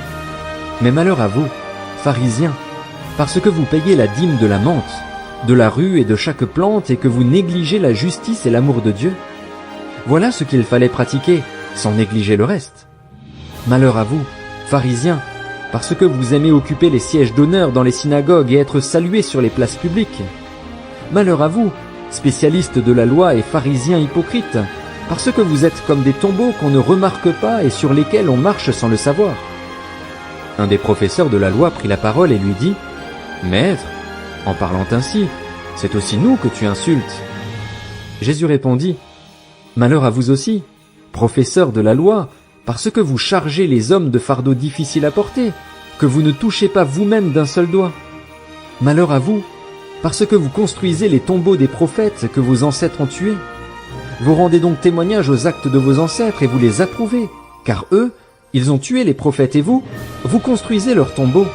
Mais malheur à vous, pharisiens, parce que vous payez la dîme de la menthe, de la rue et de chaque plante, et que vous négligez la justice et l'amour de Dieu. Voilà ce qu'il fallait pratiquer, sans négliger le reste. Malheur à vous, pharisiens, parce que vous aimez occuper les sièges d'honneur dans les synagogues et être salués sur les places publiques. Malheur à vous, spécialistes de la loi et pharisiens hypocrites, parce que vous êtes comme des tombeaux qu'on ne remarque pas et sur lesquels on marche sans le savoir. Un des professeurs de la loi prit la parole et lui dit, « Maître, en parlant ainsi, c'est aussi nous que tu insultes. » Jésus répondit, « Malheur à vous aussi, professeurs de la loi, parce que vous chargez les hommes de fardeaux difficiles à porter, que vous ne touchez pas vous-même d'un seul doigt. Malheur à vous, parce que vous construisez les tombeaux des prophètes que vos ancêtres ont tués. Vous rendez donc témoignage aux actes de vos ancêtres et vous les approuvez, car eux, ils ont tué les prophètes et vous construisez leurs tombeaux.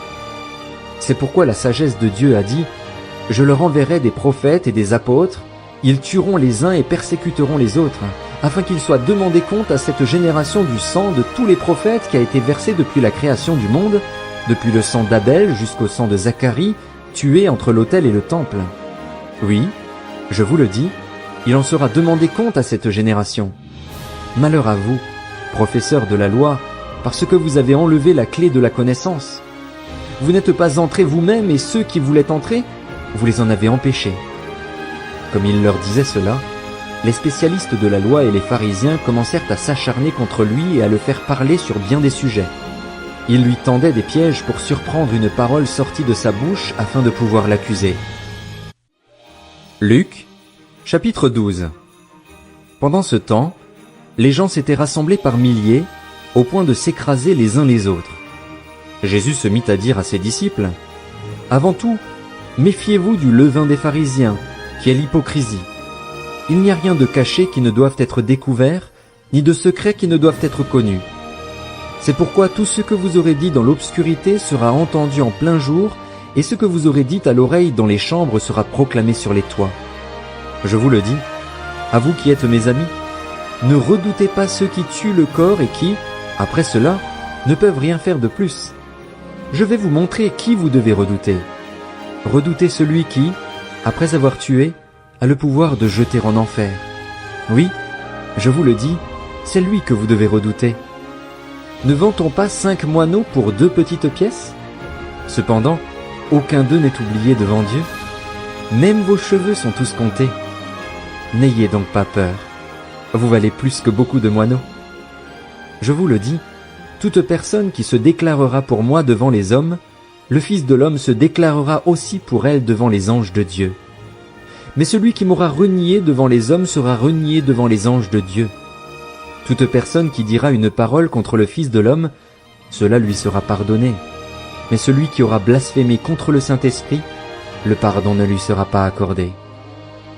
C'est pourquoi la sagesse de Dieu a dit, « Je leur enverrai des prophètes et des apôtres, ils tueront les uns et persécuteront les autres, afin qu'ils soient demandés compte à cette génération du sang de tous les prophètes qui a été versé depuis la création du monde, depuis le sang d'Abel jusqu'au sang de Zacharie, tué entre l'autel et le temple. Oui, je vous le dis, il en sera demandé compte à cette génération. Malheur à vous, professeurs de la loi, parce que vous avez enlevé la clé de la connaissance. Vous n'êtes pas entrés vous-même et ceux qui voulaient entrer, vous les en avez empêchés. » Comme il leur disait cela, les spécialistes de la loi et les pharisiens commencèrent à s'acharner contre lui et à le faire parler sur bien des sujets. Ils lui tendaient des pièges pour surprendre une parole sortie de sa bouche afin de pouvoir l'accuser. Luc, chapitre 12. Pendant ce temps, les gens s'étaient rassemblés par milliers, au point de s'écraser les uns les autres. Jésus se mit à dire à ses disciples, « Avant tout, méfiez-vous du levain des pharisiens, qui est l'hypocrisie. Il n'y a rien de caché qui ne doive être découvert, ni de secret qui ne doivent être connus. C'est pourquoi tout ce que vous aurez dit dans l'obscurité sera entendu en plein jour, et ce que vous aurez dit à l'oreille dans les chambres sera proclamé sur les toits. Je vous le dis, à vous qui êtes mes amis, ne redoutez pas ceux qui tuent le corps et qui, après cela, ne peuvent rien faire de plus. Je vais vous montrer qui vous devez redouter. Redoutez celui qui, après avoir tué, a le pouvoir de jeter en enfer. Oui, je vous le dis, c'est lui que vous devez redouter. Ne vend-on pas 5 moineaux pour 2 petites pièces? Cependant, aucun d'eux n'est oublié devant Dieu. Même vos cheveux sont tous comptés. N'ayez donc pas peur. Vous valez plus que beaucoup de moineaux. Je vous le dis, toute personne qui se déclarera pour moi devant les hommes, le Fils de l'homme se déclarera aussi pour elle devant les anges de Dieu. Mais celui qui m'aura renié devant les hommes sera renié devant les anges de Dieu. Toute personne qui dira une parole contre le Fils de l'homme, cela lui sera pardonné. Mais celui qui aura blasphémé contre le Saint-Esprit, le pardon ne lui sera pas accordé.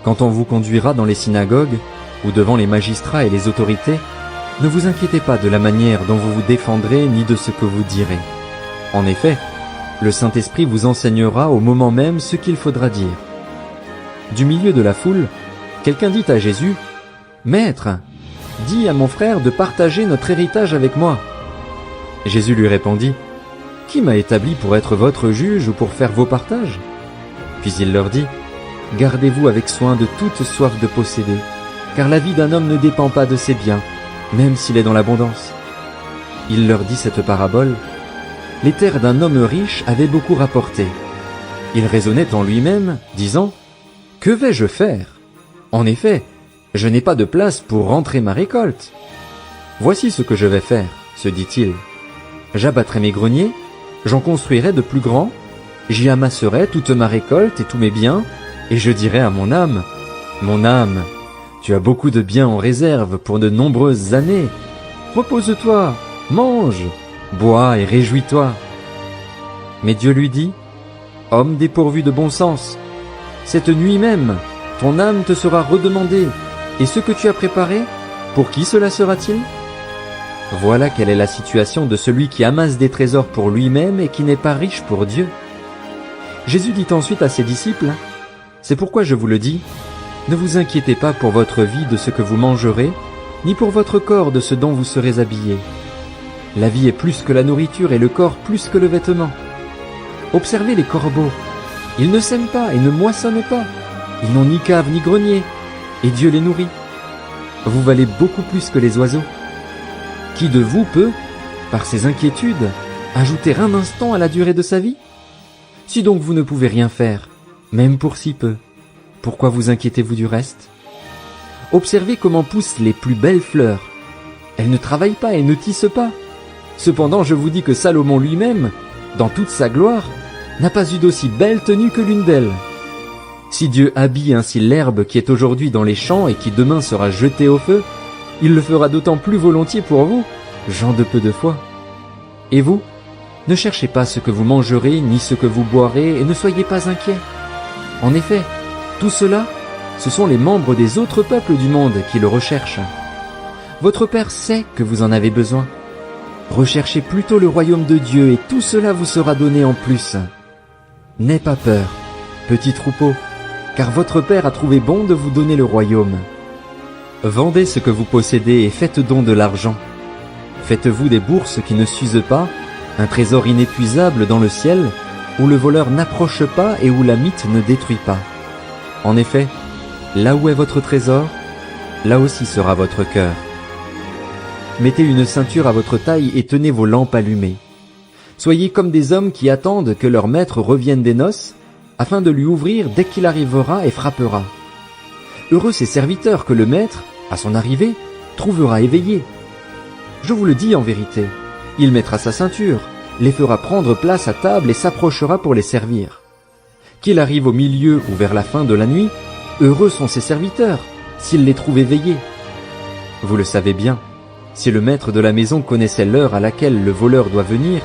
Quand on vous conduira dans les synagogues, ou devant les magistrats et les autorités, ne vous inquiétez pas de la manière dont vous vous défendrez ni de ce que vous direz. En effet, le Saint-Esprit vous enseignera au moment même ce qu'il faudra dire. Du milieu de la foule, quelqu'un dit à Jésus, « Maître, dis à mon frère de partager notre héritage avec moi. » Jésus lui répondit, « Qui m'a établi pour être votre juge ou pour faire vos partages ?» Puis il leur dit, « Gardez-vous avec soin de toute soif de posséder, car la vie d'un homme ne dépend pas de ses biens, même s'il est dans l'abondance. » Il leur dit cette parabole, « Les terres d'un homme riche avaient beaucoup rapporté. Il raisonnait en lui-même, disant, « Que vais-je faire? En effet, je n'ai pas de place pour rentrer ma récolte. Voici ce que je vais faire, se dit-il. J'abattrai mes greniers, j'en construirai de plus grands, j'y amasserai toute ma récolte et tous mes biens, et je dirai à mon âme, « Mon âme, tu as beaucoup de biens en réserve pour de nombreuses années. Repose-toi, mange, bois et réjouis-toi. » Mais Dieu lui dit, « Homme dépourvu de bon sens, cette nuit même, ton âme te sera redemandée, et ce que tu as préparé, pour qui cela sera-t-il? » Voilà quelle est la situation de celui qui amasse des trésors pour lui-même et qui n'est pas riche pour Dieu. Jésus dit ensuite à ses disciples, « C'est pourquoi je vous le dis, ne vous inquiétez pas pour votre vie de ce que vous mangerez, ni pour votre corps de ce dont vous serez habillés. La vie est plus que la nourriture et le corps plus que le vêtement. Observez les corbeaux, ils ne sèment pas et ne moissonnent pas, ils n'ont ni cave ni grenier, et Dieu les nourrit. Vous valez beaucoup plus que les oiseaux. Qui de vous peut, par ses inquiétudes, ajouter un instant à la durée de sa vie? Si donc vous ne pouvez rien faire, même pour si peu, pourquoi vous inquiétez-vous du reste? Observez comment poussent les plus belles fleurs. Elles ne travaillent pas et ne tissent pas. Cependant, je vous dis que Salomon lui-même, dans toute sa gloire, n'a pas eu d'aussi belle tenue que l'une d'elles. Si Dieu habille ainsi l'herbe qui est aujourd'hui dans les champs et qui demain sera jetée au feu, il le fera d'autant plus volontiers pour vous, gens de peu de foi. Et vous, ne cherchez pas ce que vous mangerez ni ce que vous boirez et ne soyez pas inquiets. En effet, tout cela, ce sont les membres des autres peuples du monde qui le recherchent. Votre Père sait que vous en avez besoin. Recherchez plutôt le royaume de Dieu et tout cela vous sera donné en plus. N'aie pas peur, petit troupeau, car votre Père a trouvé bon de vous donner le royaume. Vendez ce que vous possédez et faites don de l'argent. Faites-vous des bourses qui ne s'usent pas, un trésor inépuisable dans le ciel, où le voleur n'approche pas et où la mite ne détruit pas. En effet, là où est votre trésor, là aussi sera votre cœur. Mettez une ceinture à votre taille et tenez vos lampes allumées. Soyez comme des hommes qui attendent que leur maître revienne des noces, afin de lui ouvrir dès qu'il arrivera et frappera. Heureux ces serviteurs que le maître, à son arrivée, trouvera éveillés. Je vous le dis en vérité, il mettra sa ceinture, les fera prendre place à table et s'approchera pour les servir. Qu'il arrive au milieu ou vers la fin de la nuit, heureux sont ses serviteurs, s'il les trouve éveillés. Vous le savez bien, si le maître de la maison connaissait l'heure à laquelle le voleur doit venir,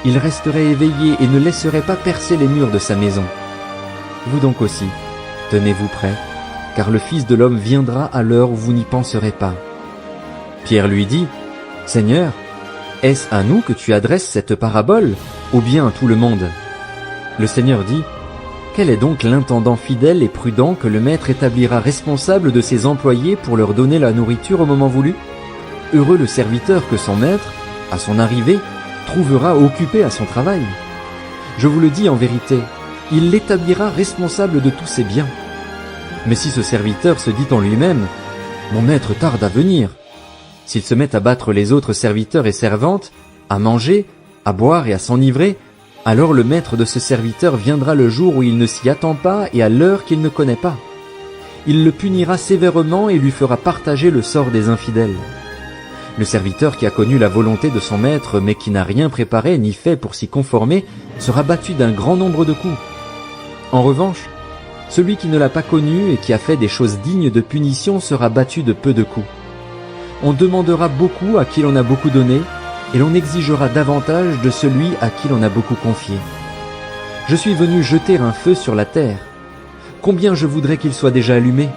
il resterait éveillé et ne laisserait pas percer les murs de sa maison. Vous donc aussi, tenez-vous prêts, car le Fils de l'homme viendra à l'heure où vous n'y penserez pas. Pierre lui dit, « Seigneur, est-ce à nous que tu adresses cette parabole, ou bien à tout le monde ?» Le Seigneur dit, « Quel est donc l'intendant fidèle et prudent que le maître établira responsable de ses employés pour leur donner la nourriture au moment voulu? Heureux le serviteur que son maître, à son arrivée, trouvera occupé à son travail. Je vous le dis en vérité, il l'établira responsable de tous ses biens. Mais si ce serviteur se dit en lui-même, « Mon maître tarde à venir », s'il se met à battre les autres serviteurs et servantes, à manger, à boire et à s'enivrer, alors le maître de ce serviteur viendra le jour où il ne s'y attend pas et à l'heure qu'il ne connaît pas. Il le punira sévèrement et lui fera partager le sort des infidèles. Le serviteur qui a connu la volonté de son maître mais qui n'a rien préparé ni fait pour s'y conformer sera battu d'un grand nombre de coups. En revanche, celui qui ne l'a pas connu et qui a fait des choses dignes de punition sera battu de peu de coups. On demandera beaucoup à qui l'on a beaucoup donné, et l'on exigera davantage de celui à qui l'on a beaucoup confié. Je suis venu jeter un feu sur la terre. Combien je voudrais qu'il soit déjà allumé.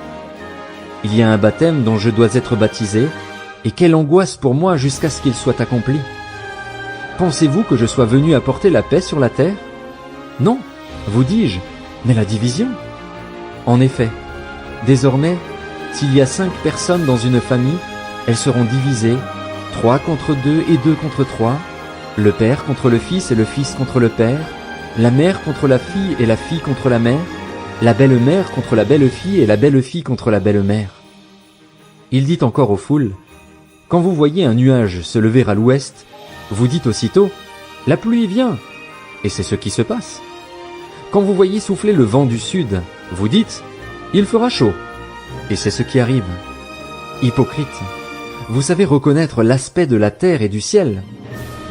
Il y a un baptême dont je dois être baptisé, et quelle angoisse pour moi jusqu'à ce qu'il soit accompli. Pensez-vous que je sois venu apporter la paix sur la terre? Non, vous dis-je, mais la division. En effet, désormais, s'il y a 5 personnes dans une famille, elles seront divisées, 3 contre 2 et 2 contre 3, le père contre le fils et le fils contre le père, la mère contre la fille et la fille contre la mère, la belle-mère contre la belle-fille et la belle-fille contre la belle-mère. Il dit encore aux foules, « Quand vous voyez un nuage se lever à l'ouest, vous dites aussitôt, « La pluie vient !» Et c'est ce qui se passe. Quand vous voyez souffler le vent du sud, vous dites, « Il fera chaud !» Et c'est ce qui arrive. Hypocrite, vous savez reconnaître l'aspect de la terre et du ciel.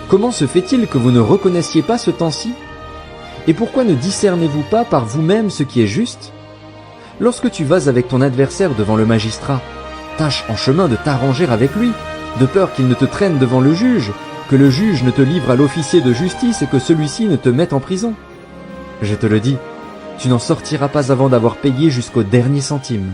Comment se fait-il que vous ne reconnaissiez pas ce temps-ci? Et pourquoi ne discernez-vous pas par vous-même ce qui est juste? Lorsque tu vas avec ton adversaire devant le magistrat, tâche en chemin de t'arranger avec lui, de peur qu'il ne te traîne devant le juge, que le juge ne te livre à l'officier de justice et que celui-ci ne te mette en prison. Je te le dis, tu n'en sortiras pas avant d'avoir payé jusqu'au dernier centime.